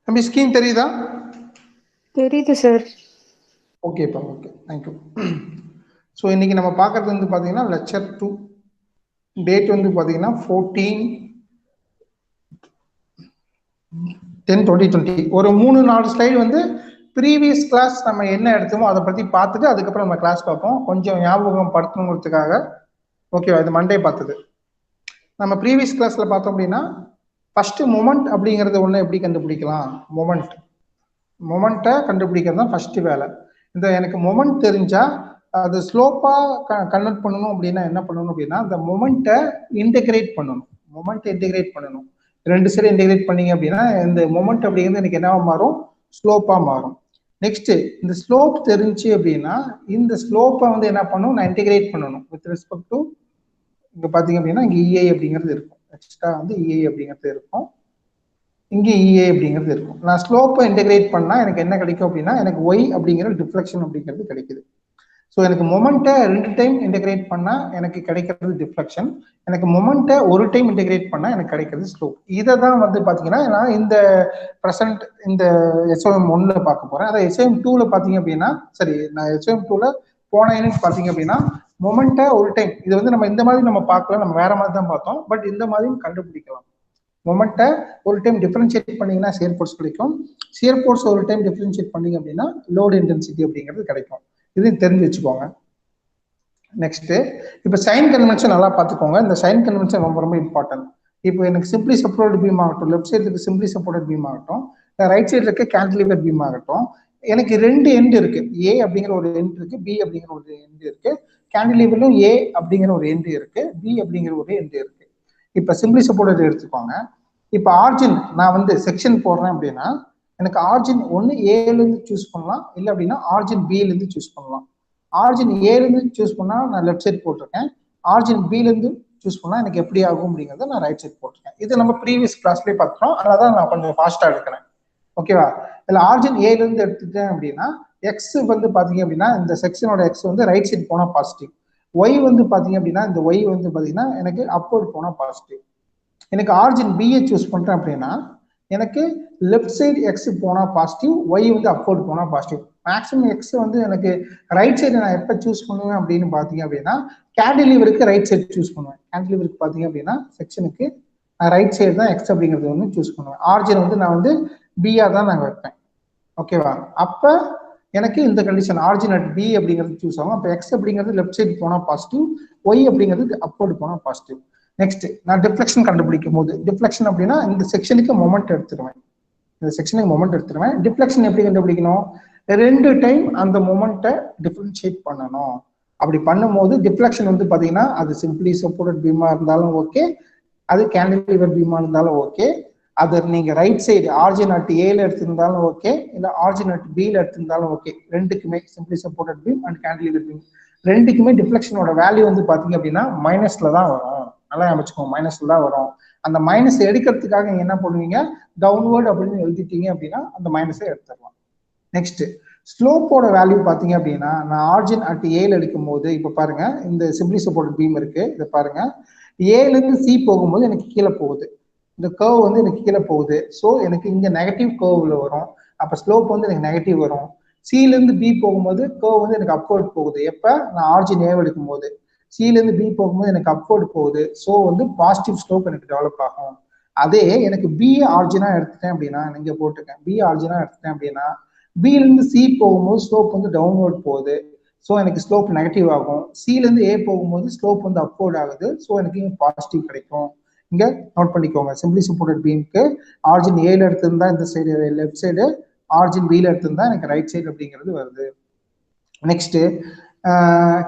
தம்பி ஸ்கீம் தெரியுதா? தெரியுது சார். ஓகேப்பா, ஓகே, தேங்க்யூ. ஸோ இன்னைக்கு நம்ம பார்க்கறது வந்து பார்த்தீங்கன்னா லெக்சர் 2. டேட் வந்து பார்த்தீங்கன்னா 14/10/2020. ஒரு 3-4 ஸ்லைடு வந்து ப்ரீவியஸ் கிளாஸ் நம்ம என்ன எடுத்தோமோ அதை பற்றி பார்த்துட்டு அதுக்கப்புறம் நம்ம கிளாஸ் பார்ப்போம், கொஞ்சம் ஞாபகம் படுத்தணுங்கிறதுக்காக. ஓகேவா? இது மண்டே பார்த்தது. நம்ம ப்ரீவியஸ் கிளாஸ்ல பார்த்தோம் அப்படின்னா ஃபர்ஸ்ட் மொமெண்ட் அப்படிங்கறது ஒன்று எப்படி கண்டுபிடிக்கலாம்? மொமெண்ட்டை கண்டுபிடிக்கிறது தான் ஃபர்ஸ்ட் வேலை. இந்த எனக்கு மொமெண்ட் தெரிஞ்சா அது ஸ்லோப்பா கன்வெர்ட் பண்ணணும் அப்படின்னா என்ன பண்ணணும் அப்படின்னா அந்த மொமெண்ட்டை இன்டெகிரேட் பண்ணணும். ரெண்டு சைடு இன்டெகிரேட் பண்ணீங்க அப்படின்னா இந்த மொமெண்ட் அப்படிங்கிறது எனக்கு என்னவா மாறும்? ஸ்லோப்பா மாறும். நெக்ஸ்ட் இந்த ஸ்லோப் தெரிஞ்சு அப்படின்னா இந்த ஸ்லோப்பை வந்து என்ன பண்ணணும்? நான் இன்டெகிரேட் பண்ணணும் வித் ரெஸ்பெக்ட் டு இங்க பாத்தீங்க அப்படின்னா இங்க இஐ அப்படிங்கிறது இருக்கும். எக்ஸ்ட்ரா வந்து இஐ அப்படிங்கிறது இருக்கும். இங்கே இஏ அப்படிங்கிறது இருக்கும். நான் ஸ்லோப்பை இன்டெகிரேட் பண்ணா எனக்கு என்ன கிடைக்கும் அப்படின்னா எனக்கு ஒய் அப்படிங்கிற டிஃப்ளெக்ஷன் அப்படிங்கிறது கிடைக்குது. ஸோ எனக்கு மொமெண்ட்டை 2 டைம் இன்டெகிரேட் பண்ணா எனக்கு கிடைக்கிறது டிஃப்ளெக்ஷன். எனக்கு மொமெண்ட்டை ஒரு டைம் இன்டெகிரேட் பண்ணா எனக்கு கிடைக்கிறது ஸ்லோப். இதை தான் வந்து பார்த்தீங்கன்னா நான் இந்த ப்ரெசென்ட் இந்த எஸ்ஓஎம் 1ல பார்க்க போறேன். அதை எஸ்ஓஎம் 2ல பார்த்தீங்க அப்படின்னா சரி, நான் எஸ்ஓஎம் 2ல போன யூனிட் பார்த்தீங்க அப்படின்னா மொமெண்ட்டை ஒரு டைம், இது வந்து நம்ம இந்த மாதிரி நம்ம பார்க்கல, நம்ம வேற மாதிரி தான் பார்த்தோம். பட் இந்த மாதிரியும் கண்டுபிடிக்கலாம். மொமெண்ட்டை ஒரு டைம் டிஃபரன்ஷியேட் பண்ணீங்கன்னா ஷியர் ஃபோர்ஸ் கிடைக்கும். ஷியர் ஃபோர்ஸ் ஒரு டைம் டிஃபரன்ஷியேட் பண்ணீங்க அப்படின்னா லோட் இன்டென்சிட்டி அப்படிங்கிறது கிடைக்கும். இது தெரிஞ்சு வச்சுக்கோங்க. நெக்ஸ்ட் இப்போ சைன் கன்வென்ஷன் நல்லா பார்த்துக்கோங்க. இந்த சைன் கன்வென்ஷன் ரொம்ப ரொம்ப இம்பார்ட்டன்ட். இப்போ எனக்கு சிம்பிளி சப்போர்ட்டட் பீம் ஆகட்டும், லெஃப்ட் சைடு இருக்கு சிம்பிளி சப்போர்ட்டட் பீம் ஆகட்டும், ரைட் சைடு இருக்க கேன்டிலிவர் பீம் ஆகட்டும், எனக்கு 2 எண்ட் இருக்கு. ஏ அப்படிங்கிற ஒரு எண்ட் இருக்கு, பி அப்படிங்கிற ஒரு எண்ட் இருக்கு. கேன்டிலிவர்லும் ஏ அப்படிங்கிற ஒரு எண்ட் இருக்கு, பி அப்படிங்கிற ஒரு எண்ட் இருக்கு. இப்போ சிம்பிளி சப்போர்ட்டட் எடுத்துக்கோங்க. இப்போ ஆர்ஜின் நான் வந்து செக்ஷன் போடுறேன் அப்படின்னா எனக்கு ஆர்ஜின் ஒன்று ஏலேருந்து சூஸ் பண்ணலாம், இல்லை அப்படின்னா ஆர்ஜின் பிலேருந்து சூஸ் பண்ணலாம். ஆர்ஜின் ஏலேருந்து சூஸ் பண்ணால் நான் லெஃப்ட் சைட் போட்டிருக்கேன். ஆர்ஜின் பிலேருந்து சூஸ் பண்ணால் எனக்கு எப்படி ஆகும் அப்படிங்கிறத நான் ரைட் சைட் போட்டிருக்கேன். இது நம்ம ப்ரீவியஸ் கிளாஸ்லேயே பார்த்துட்டோம், அதனால தான் நான் கொஞ்சம் ஃபாஸ்ட்டாக எடுக்கிறேன். ஓகேவா? இதில் ஆர்ஜின் ஏலேருந்து எடுத்துட்டேன் அப்படின்னா எக்ஸ் வந்து பார்த்தீங்க அப்படின்னா இந்த செக்ஷனோட எக்ஸ் வந்து ரைட் சைட் போனால் பாசிட்டிவ். ஒய் வந்து பார்த்தீங்க அப்படின்னா இந்த ஒய் வந்து பார்த்தீங்கன்னா எனக்கு அப்வர்ட் போனால் பாசிட்டிவ். எனக்கு ஆர்ஜின் பிஏ சூஸ் பண்றேன் அப்படின்னா எனக்கு லெஃப்ட் சைடு எக்ஸ் போனா பாசிட்டிவ், ஒய் வந்து அப்வர்ட் போனா பாசிட்டிவ். மேக்ஸிமம் எக்ஸ் வந்து எனக்கு ரைட் சைடு நான் எப்போ சூஸ் பண்ணுவேன் அப்படின்னு பார்த்தீங்க அப்படின்னா கேண்டிலிவருக்கு ரைட் சைடு சூஸ் பண்ணுவேன். கேண்டிலிவருக்கு பார்த்தீங்க அப்படின்னா செக்ஷனுக்கு நான் ரைட் சைடு தான் எக்ஸ் அப்படிங்கிறது வந்து சூஸ் பண்ணுவேன். ஆர்ஜின் வந்து நான் வந்து பிஆ தான் நான் வைப்பேன். ஓகேவா? அப்போ எனக்கு இந்த கண்டிஷன் ஆர்ஜின் அட் பி அப்படிங்கிறது சூஸ் ஆகும். அப்போ எக்ஸ் அப்படிங்கிறது லெஃப்ட் சைடு போனால் பாசிட்டிவ், ஒய் அப்படிங்கிறது அப்வர்ட் போனால் பாசிட்டிவ். நெக்ஸ்ட் நான் டிஃப்ளெக்ஷன் கண்டுபிடிக்கும் போது டிஃப்ளெக்ஷன் அப்படின்னா இந்த செக்ஷனுக்கு மொமெண்ட் எடுத்துருவேன். இந்த செக்ஷனுக்கு மொமெண்ட் எடுத்துருவேன். டிஃப்ளெக்ஷன் எப்படி கண்டுபிடிக்கணும்? 2 டைம் அந்த மொமெண்ட்டை டிஃபரன்ஷியேட் பண்ணணும். அப்படி பண்ணும்போது டிஃப்ளெக்ஷன் வந்து பார்த்தீங்கன்னா அது சிம்பிளி சப்போர்ட்டட் பீமா இருந்தாலும் ஓகே, அது கேண்டிலிவர் பீமா இருந்தாலும் ஓகே, அது நீங்க ரைட் சைடு ஆர்ஜின் அட் ஏல எடுத்திருந்தாலும் ஓகே, இல்லை ஆர்ஜின் அட் பில எடுத்திருந்தாலும் ஓகே, ரெண்டுக்குமே simply supported beam and cantilever beam ரெண்டுக்குமே டிஃப்ளெக்ஷனோட வேல்யூ வந்து பார்த்தீங்க அப்படின்னா மைனஸ்ல தான் வரும். நல்லா அமைச்சுக்கோங்க, மைனஸ்ல தான் வரும். அந்த மைனஸ் எடுக்கிறதுக்காக நீங்க என்ன பண்ணுவீங்க? டவுன்வர்ட் அப்படின்னு எழுதிட்டீங்க அப்படின்னா அந்த மைனஸை எடுத்துடலாம். நெக்ஸ்ட் ஸ்லோப்போட வேல்யூ பார்த்தீங்க அப்படின்னா நான் ஆர்ஜின் அட் ஏல எடுக்கும் போது இப்போ பாருங்க இந்த சிம்பிளி சப்போர்ட்டட் பீம் இருக்கு, இதை பாருங்க ஏலேருந்து சி போகும்போது எனக்கு கீழே போகுது, இந்த கர்வ் வந்து எனக்கு கீழே போகுது. ஸோ எனக்கு இங்க நெகட்டிவ் கர்வ்ல வரும். அப்போ ஸ்லோப் வந்து எனக்கு நெகட்டிவ் வரும். சிலேருந்து பி போகும்போது கர்வ் வந்து எனக்கு அப்வர்ட் போகுது. எப்போ? நான் ஆர்ஜின் ஏ எடுக்கும் போது. சிலேருந்து பி போகும்போது எனக்கு அப்வர்ட் போகுது. ஸோ வந்து பாசிட்டிவ் ஸ்லோப் எனக்கு டெவலப் ஆகும். அதே எனக்கு பி ஆர்ஜினா எடுத்துட்டேன் அப்படின்னா இங்க போட்டிருக்கேன், பி ஆர்ஜினா எடுத்துட்டேன் அப்படின்னா பிலேருந்து சி போகும்போது ஸ்லோப் வந்து டவுன்வர்ட் போகுது. ஸோ எனக்கு ஸ்லோப் நெகட்டிவ் ஆகும். சிலேருந்து ஏ போகும்போது ஸ்லோப் வந்து அப்வர்ட் ஆகுது. ஸோ எனக்கு இங்கே பாசிட்டிவ் கிடைக்கும். இங்க நோட் பண்ணிக்கோங்க, சிம்பிளி சப்போர்ட்டட் பீமுக்கு ஆர்ஜின் ஏல எடுத்திருந்தா இந்த சைடு லெஃப்ட் சைடு, ஆர்ஜின் பில எடுத்திருந்தா எனக்கு ரைட் சைடு அப்படிங்கிறது வருது. நெக்ஸ்ட்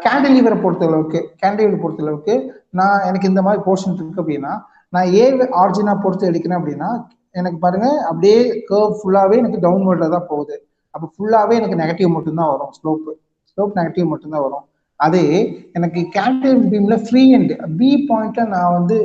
கேண்டிலிவரை பொறுத்தளவுக்கு நான் எனக்கு இந்த மாதிரி போர்ஷன் இருக்கு அப்படின்னா நான் ஏ ஆர்ஜினா பொறுத்து எடுக்கிறேன் அப்படின்னா எனக்கு பாருங்க அப்படியே கர்வ் ஃபுல்லாவே எனக்கு டவுன்வர்ட்ல தான் போகுது. அப்போ ஃபுல்லாவே எனக்கு நெகட்டிவ் மட்டும்தான் வரும். ஸ்லோப் நெகட்டிவ் மட்டும்தான் வரும். அதே எனக்கு கேண்டிலிவர் பீம்ல ஃப்ரீ எண்ட் பி பாயிண்ட்ல நான் வந்து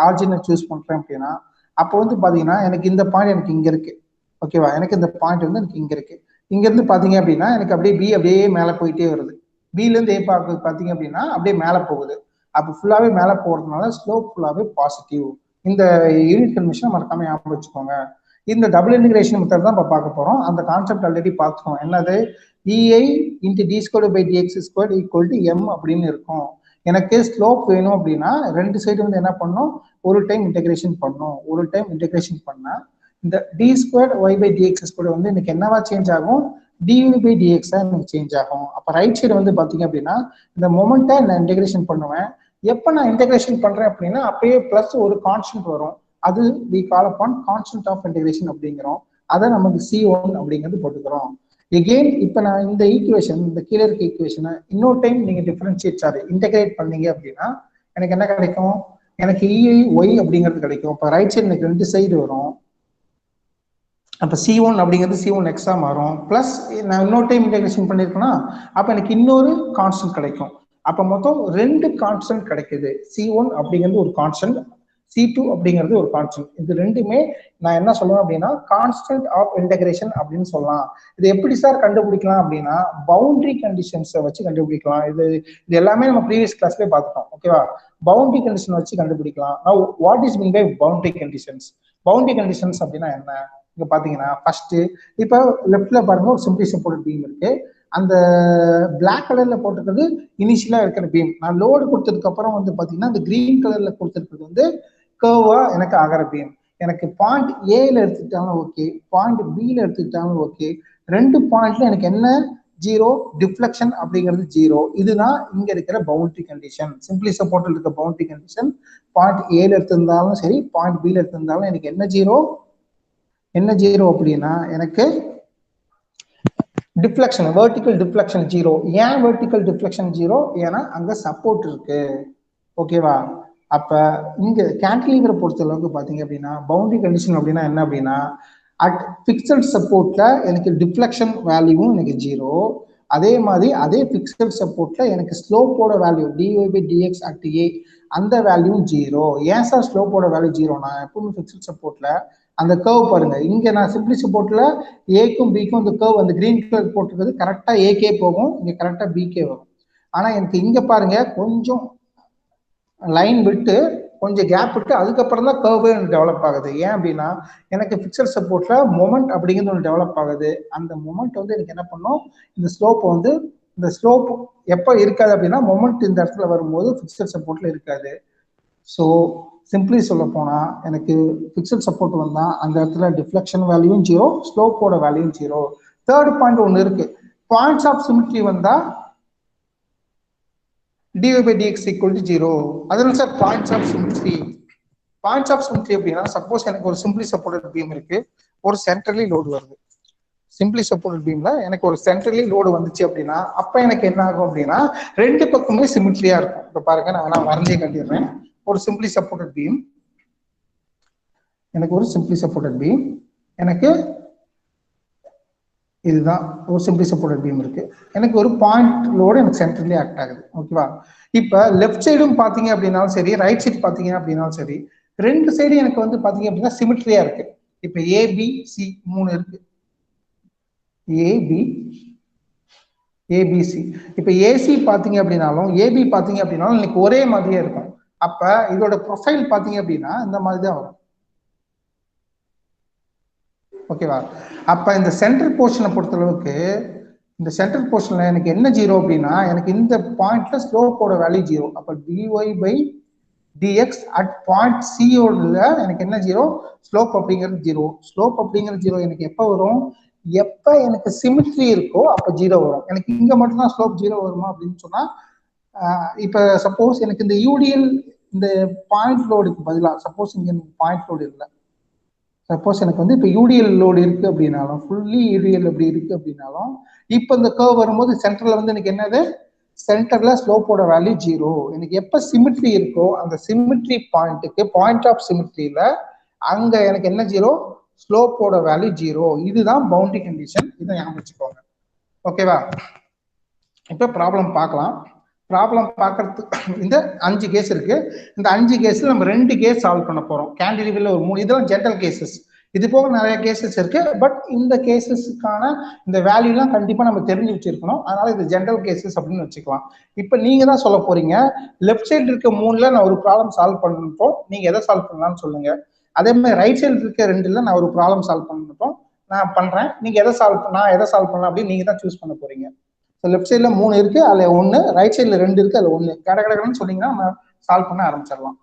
ஆர்ஜினை சூஸ் பண்றேன் அப்படின்னா அப்போ வந்து பாத்தீங்கன்னா எனக்கு இந்த பாயிண்ட் எனக்கு இங்க இருக்கு. ஓகேவா? எனக்கு இந்த பாயிண்ட் வந்து எனக்கு இங்க இருக்கு. இங்க இருந்து பாத்தீங்க அப்படின்னா எனக்கு அப்படியே பி அப்படியே மேல போயிட்டே வருது. பில இருந்து ஏ பாத்தீங்க அப்படின்னா அப்படியே மேல போகுது. அப்போ ஃபுல்லாவே மேல போறதுனால ஸ்லோப் ஃபுல்லாவே பாசிட்டிவ். இந்த யூனிட் கன்வென்ஷன் மறக்காம ஞாபகம் வச்சுக்கோங்க. இந்த டபுள் இன்டிகிரேஷன் மெத்தட் தான் இப்போ பார்க்க போறோம். அந்த கான்செப்ட் ஆல்ரெடி பார்த்துக்கோம். என்னது EI into d squared by dx squared equal to m அப்படின்னு இருக்கும். எனக்கு ஸ்லோப் வேணும் அப்படின்னா ரெண்டு சைடு வந்து என்ன பண்ணணும், ஒரு டைம் இன்டெகிரேஷன் பண்ணணும். ஒரு டைம் இன்டெகிரேஷன் பண்ணா இந்த d squared y by dx squared வந்து இன்னைக்கு என்னவா சேஞ்ச் ஆகும், dy by dx எனக்கு சேஞ்ச் ஆகும். அப்ப ரைட் சைடு வந்து பாத்தீங்க அப்படின்னா இந்த மொமெண்ட்டை நான் இன்டெகிரேஷன் பண்ணுவேன். எப்ப நான் இன்டெகிரேஷன் பண்றேன் அப்படின்னா அப்பயே பிளஸ் ஒரு கான்ஸ்டன்ட் வரும். அது we call upon constant of integration அப்படிங்கிறோம். அதை நமக்கு C1 அப்படிங்கிறது போட்டுக்கிறோம். எகெயின் இப்ப நான் இந்த ஈக்குவேஷன், இந்த கீழே இருக்க ஈக்குவேஷனை இன்னொரு டைம் நீங்க டிஃபரன்ஷியேட் இன்டெகிரேட் பண்ணீங்க அப்படின்னா எனக்கு என்ன கிடைக்கும், எனக்கு EI y அப்படிங்கிறது கிடைக்கும். இப்ப ரைட் சைடு எனக்கு ரெண்டு சைடு வரும். அப்ப C1 அப்படிங்கிறது C1 எக்ஸா மாறும். பிளஸ் நான் இன்னொரு டைம் இன்டெகிரேஷன் பண்ணிருக்கேன்னா அப்ப எனக்கு இன்னொரு கான்ஸ்டன்ட் கிடைக்கும். அப்ப மொத்தம் ரெண்டு கான்ஸ்டன்ட் கிடைக்குது. C1 அப்படிங்கிறது ஒரு கான்ஸ்டன்ட், C2 அப்படிங்கிறது ஒரு கான்ஸ்டன்ட். இது ரெண்டுமே நான் என்ன சொல்லுவேன் அப்படின்னா கான்ஸ்டன்ட் ஆஃப் இன்டெகிரேஷன் அப்படின்னு சொல்லலாம். இது எப்படி சார் கண்டுபிடிக்கலாம் அப்படின்னா பவுண்டரி கண்டிஷன்ஸை வச்சு கண்டுபிடிக்கலாம். இது எல்லாமே நம்ம ப்ரீவியஸ் கிளாஸ்லேயே பார்த்துட்டோம். ஓகேவா, பவுண்டரி கண்டிஷன் வச்சு கண்டுபிடிக்கலாம். What is mean by boundary conditions? Boundary conditions அப்படின்னா என்ன, இங்க பாத்தீங்கன்னா ஃபர்ஸ்ட் இப்ப லெஃப்ட்ல பாருங்க ஒரு சிம்பிளி சப்போர்ட்டட் பீம் இருக்கு. அந்த பிளாக் கலர்ல போட்டிருக்கிறது இனிஷியலா இருக்கிற பீம். நான் லோடு கொடுத்ததுக்கு அப்புறம் வந்து பாத்தீங்கன்னா இந்த கிரீன் கலர்ல கொடுத்துருக்கிறது வந்து கர்வா எனக்கு ஆகிற பீம். எனக்கு பாயிண்ட் ஏல எடுத்துக்கிட்டாலும் ஓகே, பாயிண்ட் பில எடுத்துக்கிட்டாலும் ஓகே, ரெண்டு பாயிண்ட்ல எனக்கு என்ன ஜீரோ, டிஃப்ளெக்ஷன் அப்படிங்கிறது ஜீரோ. இதுதான் இங்க இருக்கிற பவுண்டரி கண்டிஷன். சிம்பிளி சப்போர்ட்ல இருக்க பவுண்டரி கண்டிஷன் பாயிண்ட் ஏல எடுத்திருந்தாலும் சரி, பாயிண்ட் பில எடுத்திருந்தாலும் எனக்கு என்ன ஜீரோ, என்ன ஜீரோ அப்படின்னா எனக்கு டிஃப்ளெக்ஷன், வெர்டிகல் டிஃப்ளெக்ஷன் ஜீரோ. ஏன் வெர்டிகல் டிஃப்ளெக்ஷன் ஜீரோ? ஏன்னா அங்க சப்போர்ட் இருக்கு. ஓகேவா, அப்ப இங்க கேன்டிலீவரை பொறுத்த அளவுக்கு பாத்தீங்க அப்படின்னா பவுண்டரி கண்டிஷன் அப்படின்னா என்ன அப்படின்னா அட் பிக்சல் சப்போர்ட்ல எனக்கு டிஃப்ளெக்ஷன் வேல்யூவும் எனக்கு ஜீரோ. அதே மாதிரி அதே பிக்சல் சப்போர்ட்ல எனக்கு ஸ்லோப்போட value dy by dx at a அந்த வேல்யூவும் ஜீரோ. ஏன் சார் ஸ்லோப்போட வேல்யூ ஜீரோனா, எப்பவுமே பிக்சல் சப்போர்ட்ல அந்த கர்வ் பாருங்க, இங்க நான் சிம்பிளி சப்போர்ட்ல ஏக்கும் பிக்கும் அந்த கர்வ் அந்த கிரீன் கலர் போட்டுருக்கிறது கரெக்டா ஏகே போகும், இங்க கரெக்டா பிகே வரும். ஆனா எனக்கு இங்க பாருங்க கொஞ்சம் லைன் விட்டு கொஞ்சம் கேப் விட்டு அதுக்கப்புறம் தான் கர்வே டெவலப் ஆகுது. ஏன் அப்படின்னா எனக்கு பிக்சல் சப்போர்ட்ல மொமெண்ட் அப்படிங்கிறது ஒன்று டெவலப் ஆகுது. அந்த மொமெண்ட் வந்து எனக்கு என்ன பண்ணும், இந்த ஸ்லோப் வந்து இந்த ஸ்லோப் எப்போ இருக்காது அப்படின்னா மொமெண்ட் இந்த இடத்துல வரும்போது பிக்சல் சப்போர்ட்ல இருக்காது. ஸோ சிம்பிளி சொல்ல போனா எனக்கு பிக்சல் சப்போர்ட் வந்தா அந்த இடத்துல டிஃப்ளெக்ஷன் வேல்யூவும் ஜீரோ, ஸ்லோப்போட வேல்யூவும் ஜீரோ. தேர்ட் பாயிண்ட் ஒன்று இருக்கு, பாயிண்ட்ஸ் ஆஃப் சிமிட்ரி வந்தா dy by dx equal to 0. அதனால sir points of symmetry, points of symmetry அப்படின்னா சப்போஸ் எனக்கு ஒரு சிம்பிளி சப்போர்ட்டட் பீம் இருக்கு, ஒரு சென்ட்ரலி லோடு வருது. சிம்பிளி சப்போர்ட்டட் பீம்ல எனக்கு ஒரு சென்ட்ரலி லோடு வந்துச்சு அப்படின்னா அப்ப எனக்கு என்ன ஆகும் அப்படின்னா ரெண்டு பக்கமே சிமிட்ரியா இருக்கும். இப்ப பாருங்க நான் வரைஞ்சே காட்டிடுறேன். ஒரு சிம்பிளி சப்போர்ட்டட் பீம், எனக்கு ஒரு சிம்பிளி சப்போர்ட்டட் பீம், எனக்கு இதுதான் ஒரு சிம்பிளி சப்போர்ட்டட் பீம் இருக்கு, எனக்கு ஒரு பாயிண்ட் லோடு எனக்கு சென்ட்ரலி ஆக்ட் ஆகுது. ஓகேவா, இப்ப லெஃப்ட் சைடும் பாத்தீங்க அப்படின்னாலும் சரி, ரைட் சைடு பாத்தீங்க அப்படின்னாலும் சரி, ரெண்டு சைடு எனக்கு வந்து பாத்தீங்க அப்படின்னா சிமிட்ரியா இருக்கு. இப்ப ஏபிசி மூணு இருக்கு, ஏபிசி. இப்ப ஏசி பாத்தீங்க அப்படின்னாலும் ஏபி பாத்தீங்க அப்படின்னாலும் எனக்கு ஒரே மாதிரியே இருக்கும். அப்ப இதோட ப்ரொஃபைல் பாத்தீங்க அப்படின்னா இந்த மாதிரி தான் வரும். ஓகேவா, அப்ப இந்த சென்ட்ரல் போர்ஷனை பொறுத்த அளவுக்கு இந்த சென்ட்ரல் போர்ஷன்ல எனக்கு என்ன ஜீரோ அப்படின்னா எனக்கு இந்த பாயிண்ட்ல ஸ்லோப்போட வேல்யூ ஜீரோ. அப்ப dy by dx at point சியோட எனக்கு என்ன ஜீரோ, ஸ்லோப் அப்படிங்கிறது ஜீரோ. ஸ்லோப் அப்படிங்கிறது ஜீரோ எனக்கு எப்ப வரும், எப்ப எனக்கு சிமிட்ரி இருக்கோ அப்ப ஜீரோ வரும். எனக்கு இங்க மட்டும்தான் ஸ்லோப் ஜீரோ வருமா அப்படின்னு சொன்னா இப்ப சப்போஸ் எனக்கு இந்த யூடிஎல் இந்த பாயிண்ட் லோடுக்கு பதிலாக சப்போஸ் இங்க பாயிண்ட் லோடு இல்லை, சப்போஸ் எனக்கு வந்து இப்போ யூடிஎல் லோடு இருக்கு அப்படின்னாலும் ஃபுல்லி யூடிஎல் அப்படி இருக்கு அப்படின்னாலும் இப்போ இந்த கர்வ் வரும்போது சென்டர்ல வந்து எனக்கு என்னது, சென்டர்ல ஸ்லோப்போட வேல்யூ ஜீரோ. எனக்கு எப்ப சிமிட்ரி இருக்கோ அந்த சிமிட்ரி பாயிண்ட்டுக்கு பாயிண்ட் ஆஃப் சிமிட்ரியில அங்க எனக்கு என்ன ஜீரோ, ஸ்லோப்போட வேல்யூ ஜீரோ. இதுதான் பவுண்டரி கண்டிஷன், இதை ஞாபகம் வச்சுக்கோங்க. ஓகேவா, இப்ப ப்ராப்ளம் பார்க்கலாம். ப்ராப்ளம் பார்க்கறதுக்கு இந்த 5 கேஸ் இருக்கு. இந்த 5 கேஸ்ல நம்ம 2 கேஸ் சால்வ் பண்ண போறோம். கேண்டிலிவர்ல ஒரு 3, இதெல்லாம் ஜென்ரல் கேசஸ். இது போக நிறைய கேசஸ் இருக்கு. பட் இந்த கேசஸ்க்கான இந்த வேல்யூலாம் கண்டிப்பா நம்ம தெரிஞ்சு வச்சிருக்கணும். அதனால இது ஜென்ரல் கேசஸ் அப்படின்னு வச்சுக்கலாம். இப்ப நீங்க தான் சொல்ல போறீங்க, லெஃப்ட் சைடு இருக்க 3ல நான் ஒரு ப்ராப்ளம் சால்வ் பண்ணப்போ நீங்க எதை சால்வ் பண்ணலாம்னு சொல்லுங்க. அதே மாதிரி ரைட் சைடு இருக்க ரெண்டுல நான் ஒரு ப்ராப்ளம் சால்வ் பண்ணிட்டோம், நான் பண்றேன். நீங்க எதை நான் எதை சால்வ் பண்ணலாம் அப்படின்னு நீங்க தான் சூஸ் பண்ண போறீங்க. லெஃப்ட் சைட்ல 3 இருக்கு, அதுல 1, ரைட் சைட்ல 2 இருக்கு, அதுல 1. கடகடன்னு சொன்னீங்கன்னா நம்ம சால்வ் பண்ண ஆரம்பிச்சிடலாம்.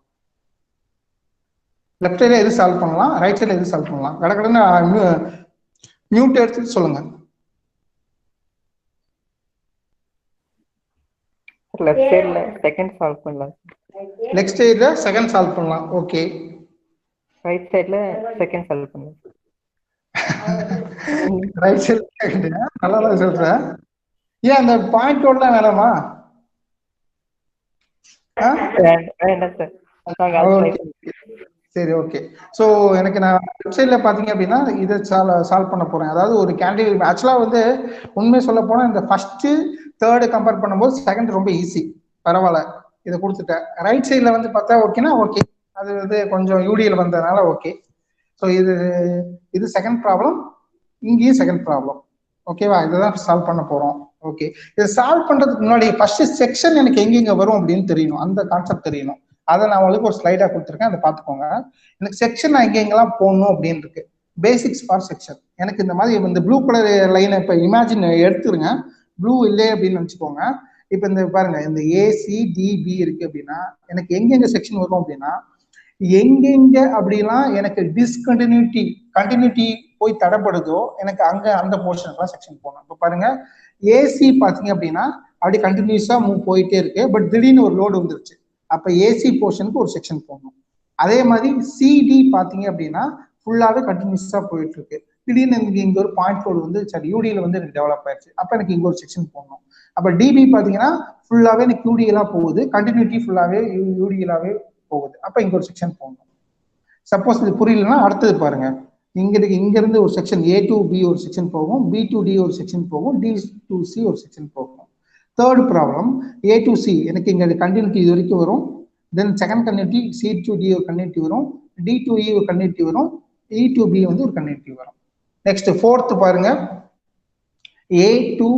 லெஃப்ட் சைட்ல எது சால்வ் பண்ணலாம், ரைட் சைட்ல எது சால்வ் பண்ணலாம், கடகடன்னு மியூட் எடுத்து சொல்லுங்க. லெஃப்ட் சைடுல செகண்ட் சால்வ் பண்ணலாம். லெஃப்ட் சைடுல செகண்ட் சால்வ் பண்ணலாம். ஓகே. ரைட் சைடுல செகண்ட் சால்வ் பண்ணலாம். ரைட் சைடுல நல்லா தான் சொல்றேன். ஏன் அந்த பாயிண்ட் கோட்லாம் வேணாமா? வேண்டாம் சார். சரி, ஓகே. ஸோ எனக்கு நான் வெப்சைட்ல பாத்தீங்க அப்படின்னா இதை சால்வ் பண்ண போறேன். அதாவது ஒரு கேண்டிடேட் ஆக்சுவலா வந்து உண்மை சொல்ல போனா இந்த ஃபர்ஸ்ட் தேர்டு கம்பேர் பண்ணும்போது செகண்ட் ரொம்ப ஈஸி, பரவாயில்ல, இதை கொடுத்துட்டேன். ரைட் சைட்ல வந்து பார்த்தா ஓகேனா ஓகே, அது வந்து கொஞ்சம் யூடிஎல் வந்ததுனால ஓகே. ஸோ இது செகண்ட் ப்ராப்ளம், இங்கேயும் செகண்ட் ப்ராப்ளம். ஓகேவா? இதுதான் சால்வ் பண்ண போறோம். ஓகே, இதை சால்வ் பண்றதுக்கு முன்னாடி ஃபர்ஸ்ட் செக்ஷன் எனக்கு எங்கெங்க வரும் அப்படின்னு தெரியணும், அந்த கான்செப்ட் தெரியணும். அதை நான் உங்களுக்கு ஒரு ஸ்லைடா கொடுத்துருக்கேன், அதை பார்த்துக்கோங்க. எனக்கு செக்ஷன் நான் எங்கெங்கெல்லாம் போடணும் அப்படின்னு இருக்கு. Basics for section. எனக்கு இந்த மாதிரி இந்த ப்ளூ கலர் லைனை இப்போ இமேஜின் எடுத்துருங்க. ப்ளூ இல்லை அப்படின்னு நினச்சிக்கோங்க. இப்போ இந்த பாருங்க, இந்த ஏசிடிபி இருக்கு அப்படின்னா எனக்கு எங்கெங்க செக்ஷன் வரும் அப்படின்னா, எங்கெங்க அப்படிலாம் எனக்கு கண்டினியூட்டி போய் தடைப்படுதோ எனக்கு அங்க அந்த போர்ஷனுக்குலாம் செக்ஷன் போகணும். இப்போ பாருங்க, ஏசி பாத்தீங்க அப்படின்னா அப்படி கண்டினியூஸா மூவ் போயிட்டே இருக்கு, பட் திடீர்னு ஒரு லோடு வந்துருச்சு, அப்ப ஏசி போர்ஷனுக்கு ஒரு செக்ஷன் போகணும். அதே மாதிரி சிடி பாத்தீங்க அப்படின்னா ஃபுல்லாவே கண்டினியூஸா போயிட்டு இருக்கு, திடீர்னு எனக்கு இங்க ஒரு பாயிண்ட் லோடு வந்து சரி யூடியில் வந்து எனக்கு டெவலப் ஆயிடுச்சு, அப்ப எனக்கு இங்க ஒரு செக்ஷன் போகணும். அப்ப டிபி பாத்தீங்கன்னா ஃபுல்லாவே எனக்கு யூடிஎல்லாம் போகுது, கண்டினியூட்டி ஃபுல்லாவே யூடிஎல்லாவே போகுது, அப்ப இங்க ஒரு செக்ஷன் போகணும். சப்போஸ் இது புரியலன்னா அடுத்தது பாருங்க, இங்க இருந்து ஒரு செக்ஷன் ஏ டு பி ஒரு செக்ஷன் போகும், பி டு டி ஒரு செக்ஷன் போகும், டி டு சி ஒரு செக்ஷன் போகும். Third problem A to C எனக்கு இங்க கண்டினியூட்டி இது வரைக்கும் வரும், then second continuity C to D ஒரு கண்டினியூட்டி வரும், டி டு இ ஒரு கண்டினியூட்டி வரும், இ டு பி வந்து ஒரு கண்டினியூட்டி வரும். நெக்ஸ்ட் ஃபோர்த் பாருங்க, ஏ டு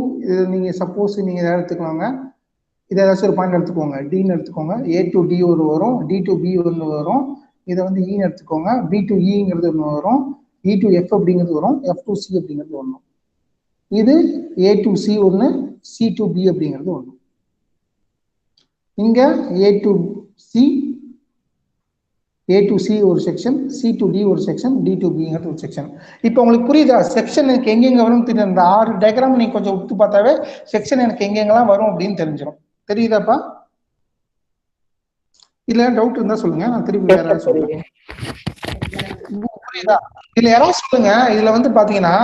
நீங்க சப்போஸ் நீங்க எடுத்துக்கலாங்க, இதை ஏதாச்சும் ஒரு பாயிண்ட் எடுத்துக்கோங்க, டின்னு எடுத்துக்கோங்க, ஏ டு டி ஒரு வரும், டி டு பி ஒன்று வரும், இதை வந்து இன்னு எடுத்துக்கோங்க, பி டு இங்கிறது ஒன்று வரும், இ டு எஃப் அப்படிங்கிறது வரும், எஃப் டு சி அப்படிங்கிறது ஒன்று. இது ஏ டு சி ஒன்று, சி டு பி அப்படிங்கிறது ஒன்று. இங்க ஏ டு சி ஒரு செக்ஷன், சி டு டி ஒரு செக்ஷன், டி டு பிங்கிறது ஒரு செக்ஷன். இப்போ உங்களுக்கு புரியுதா செக்ஷன் எனக்கு எங்கெங்க வரும் தெரியும்? இந்த 6 டயக்ராம் நீங்க கொஞ்சம் உத்து பார்த்தாவே செக்ஷன் எனக்கு எங்கெங்கெல்லாம் வரும் அப்படின்னு தெரிஞ்சிடும். தெரியுதாப்பா? இல்ல டவுட் இருந்தா சொல்லுங்க, நான் திருப்பி வேற ஏதாவது சொல்றேன். புரியுதா? இதுல யாராவது சொல்லுங்க, இதுல வந்து பாத்தீங்கன்னா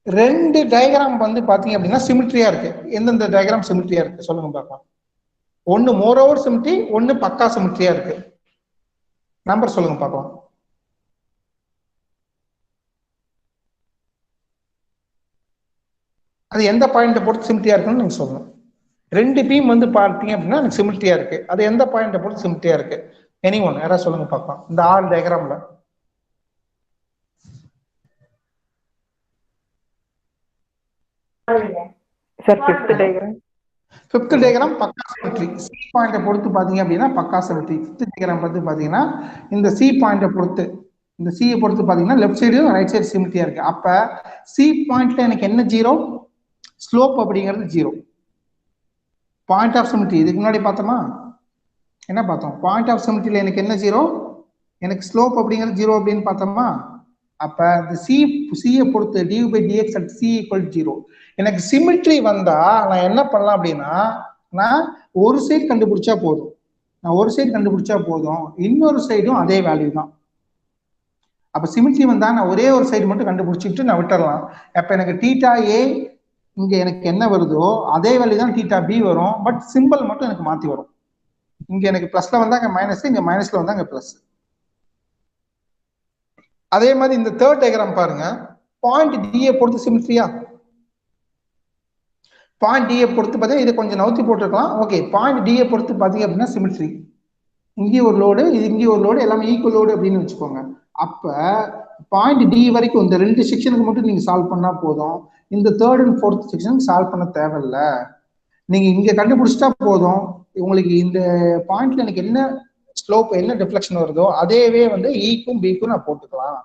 2 டயக்ராம் வந்து பாத்தீங்க அப்படின்னா சிமிட்ரியா இருக்கு. எந்தெந்த டயக்ராம் சிமிட்ரியா இருக்கு சொல்லுங்க பார்க்கலாம். ஒன்னு மோர் ஓவர் சிமிட்ரி, ஒன்னு பக்கா சிமிட்ரியா இருக்கு. நம்பர் சொல்லுங்க பார்க்கலாம். அது எந்த பாயிண்ட்டை பொறுத்து சிமிட்ரியா இருக்குன்னு நீங்க சொல்லணும். 2 பீம் வந்து பார்த்தீங்க அப்படின்னா எனக்கு சிமிட்ரியா இருக்கு, அது எந்த பாயிண்ட்டை பொறுத்து சிமிட்ரியா இருக்கு? எனி ஒன் யாராவது சொல்லுங்க பார்க்கலாம். இந்த 6 டயக்ராம்ல சார் ஃபிஃப்த் டயக்ராம் பக்கா சிமிட்ரி. சி பாயிண்ட்டை பொறுத்து பாத்தீங்க அப்படின்னா பக்கா சிமிட்ரி. ஃபிஃப்த் டயக்ராம் பார்த்து பாத்தீங்கன்னா இந்த சி பாயிண்ட்டை பொறுத்து, இந்த சியை பொறுத்து பாத்தீங்கன்னா லெஃப்ட் சைடும் ரைட் சைடு சிமிட்ரியா இருக்கு. அப்ப சி பாயிண்ட்ல எனக்கு என்ன ஜீரோ? ஸ்லோப் அப்படிங்கிறது ஜீரோ. பாயிண்ட் ஆஃப் சிமிட்ரி இதுக்கு முன்னாடி பார்த்தோமா, என்ன பார்த்தோம்? பாயிண்ட் ஆஃப் சிமிட்ரியில எனக்கு என்ன ஜீரோ? எனக்கு ஸ்லோப் அப்படிங்கிறது ஜீரோ அப்படின்னு பார்த்தோமா. அப்ப இந்த சியை பொறுத்து dy by dx at c equal 0. எனக்கு சிமிட்ரி வந்தா நான் என்ன பண்ணலாம் அப்படின்னா, நான் ஒரு சைடு கண்டுபிடிச்சா போதும், இன்னொரு சைடும் அதே வேல்யூ தான். அப்ப சிமிட்ரி வந்தா நான் ஒரே ஒரு சைடு மட்டும் கண்டுபிடிச்சிட்டு நான் விட்டுறலாம். அப்ப எனக்கு தீட்டா ஏ இங்க எனக்கு என்ன வருதோ அதே வேல்யூ தான் தீட்டா பி வரும், பட் சிம்பிள் மட்டும் எனக்கு மாத்தி வரும். இங்க எனக்கு பிளஸ்ல வந்தா இங்க மைனஸ், இங்க மைனஸ்ல வந்தா இங்க பிளஸ். அதே மாதிரி இந்த தேர்ட் டயக்ராம் பாருங்க, பாயிண்ட் டியை பொறுத்து சிமிட்ரியா? பாயிண்ட் டியை பொறுத்து பார்த்தீங்கன்னா இதை கொஞ்சம் நவுத்தி போட்டுருக்கலாம். ஓகே, பாயிண்ட் டியை பொறுத்து பார்த்தீங்க அப்படின்னா சிமிட்ரி. இங்கேயும் ஒரு லோடு, இது இங்கேயும் ஒரு லோடு, எல்லாமே ஈக்குவல் லோடு அப்படின்னு வச்சுக்கோங்க. அப்ப பாயிண்ட் டி வரைக்கும் இந்த 2 செக்ஷனுக்கு மட்டும் நீங்க சால்வ் பண்ணா போதும், இந்த third and fourth section solve பண்ண தேவையில்ல. நீங்க இங்க கண்டுபிடிச்சிட்டா போதும், உங்களுக்கு இந்த பாயிண்ட்ல எனக்கு என்ன ஸ்லோப் என்ன டிஃப்ளெக்ஷன் வருதோ அதேவே வந்து ஈக்கும் பிக்கும் நான் போட்டுக்கலாம்.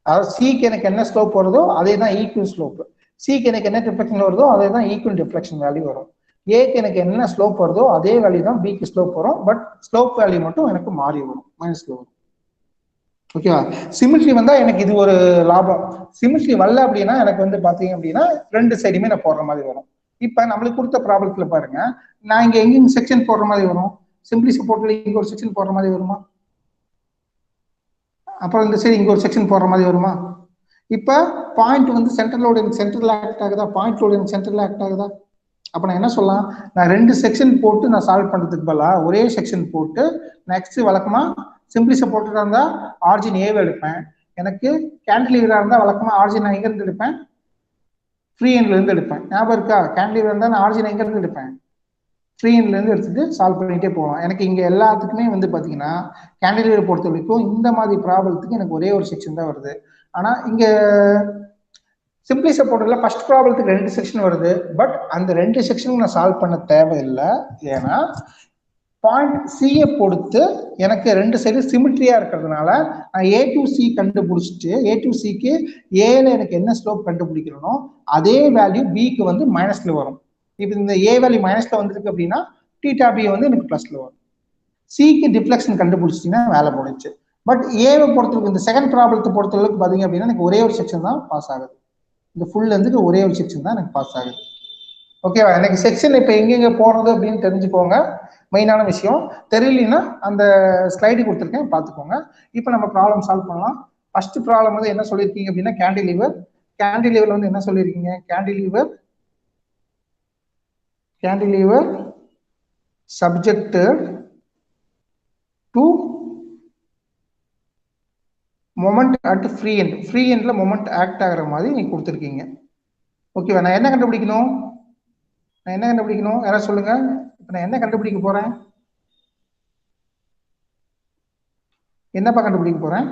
அதாவது சிக்கு எனக்கு என்ன ஸ்லோப் வருதோ அதே தான் ஈக்கும் ஸ்லோப், சிக்கு எனக்கு என்ன டிஃப்ளெக்ஷன் வருதோ அதே தான் ஈக்கும் டிஃப்ளெக்ஷன் வேல்யூ வரும். ஏக்கு எனக்கு என்ன ஸ்லோப் வருதோ அதே வேல்யூ தான் பிக்கு ஸ்லோப் வரும். பட் ஸ்லோப் வேல்யூ மட்டும் எனக்கு மாறி வரும், மைனஸ்ல வரும். ஓகேவா? சிமிட்ரி வந்தா எனக்கு இது ஒரு லாபம். சிமிட்ரி வரல அப்படின்னா எனக்கு வந்து பாத்தீங்க அப்படின்னா ரெண்டு சைடுமே நான் போடுற மாதிரி வரும். இப்ப நம்மளுக்கு கொடுத்த ப்ராப்ளத்துல பாருங்க, நான் இங்க எங்கேயும் செக்ஷன் போடுற மாதிரி வரும், சிம்பிளி சப்போர்ட்ல இங்க ஒரு செக்ஷன் போடுற மாதிரி வருமா, அப்புறம் இந்த சைடு இங்க ஒரு செக்ஷன் போடுற மாதிரி வருமா? இப்ப பாயிண்ட் வந்து சென்ட்ரலோட சென்ட்ரல் ஆக்ட் ஆகுதா, பாயிண்டோட சென்ட்ரல் ஆக்ட் ஆகுதா? அப்ப நான் என்ன சொல்லலாம், நான் ரெண்டு செக்ஷன் போட்டு நான் சால்வ் பண்றதுக்கு பதிலா ஒரே செக்ஷன் போட்டு நெக்ஸ்ட் வழக்கமா சிம்பிளி சப்போர்ட்டா இருந்தா ஆர்ஜின் ஏவை எடுப்பேன், எனக்கு கேண்டிலீவரா இருந்தா வழக்கமா ஆர்ஜின் நான் எங்க இருந்து எடுப்பேன், ஃப்ரீ எண்ட்ல இருந்து எடுப்பேன். ஞாபகம் இருக்கா? கேண்டிலீவர் இருந்தா நான் ஆர்ஜின் எங்க இருந்து எடுப்பேன், ஃப்ரீ எண்ட்ல இருந்து எடுத்துட்டு சால்வ் பண்ணிட்டே போவேன். எனக்கு இங்க எல்லாத்துக்குமே வந்து பாத்தீங்கன்னா கேண்டிலீவர் பொறுத்த வரைக்கும் இந்த மாதிரி ப்ராப்ளத்துக்கு எனக்கு ஒரே ஒரு செக்ஷன் தான் வருது. ஆனா இங்க சிம்பிளி சப்போர்ட்ல ஃபர்ஸ்ட் ப்ராப்ளத்துக்கு ரெண்டு செக்ஷன் வருது. பட் அந்த ரெண்டு செக்ஷனும் நான் சால்வ் பண்ண தேவையில்லை. ஏன்னா பாயிண்ட் சியை பொறுத்து எனக்கு ரெண்டு சைடு சிமிட்ரியா இருக்கிறதுனால நான் ஏ டு சி கண்டுபிடிச்சிட்டு ஏ டு சிக்கு ஏல எனக்கு என்ன ஸ்லோப் கண்டுபிடிக்கணும் அதே வேல்யூ பிக்கு வந்து மைனஸ்ல வரும். இப்போ இந்த ஏ வேல்யூ மைனஸ்ல வந்திருக்கு அப்படின்னா டீட்டா பி வந்து எனக்கு பிளஸ்ல வரும். சிக்கு டிஃப்ளெக்ஷன் கண்டுபிடிச்சிட்டீங்கன்னா வேலை போடுச்சு. பட் ஏவை பொறுத்தவரைக்கும் இந்த செகண்ட் ப்ராப்ளத்தை பொறுத்தளவுக்கு பாத்தீங்க அப்படின்னா எனக்கு ஒரே ஒரு செக்ஷன் தான் பாஸ் ஆகுது. இந்த ஃபுல் வந்து ஒரே ஒரு செக்ஷன் தான் எனக்கு பாஸ் ஆகுது. ஓகேவா? எனக்கு செக்ஷன் இப்போ எங்கெங்க போறது அப்படின்னு தெரிஞ்சுக்கோங்க, மெயினான விஷயம். தெரியலன்னா அந்த ஸ்லைடு கொடுத்துருக்கேன் பார்த்துக்கோங்க. இப்போ நம்ம ப்ராப்ளம் சால்வ் பண்ணலாம். ஃபர்ஸ்ட் ப்ராப்ளம் வந்து என்ன சொல்லியிருக்கீங்க அப்படின்னா கேண்டிலீவர். கேண்டிலீவர்ல வந்து என்ன சொல்லியிருக்கீங்க, cantilever subjected to moment at free end. Free எண்ட்ல மொமெண்ட் ஆக்ட் ஆகிற மாதிரி நீங்க கொடுத்துருக்கீங்க. ஓகேவா? நான் என்ன கண்டுபிடிக்கணும், யாராவது சொல்லுங்க. இப்ப நான் என்ன கண்டுபிடிக்க போறேன், என்னப்பா கண்டுபிடிக்க போறேன்?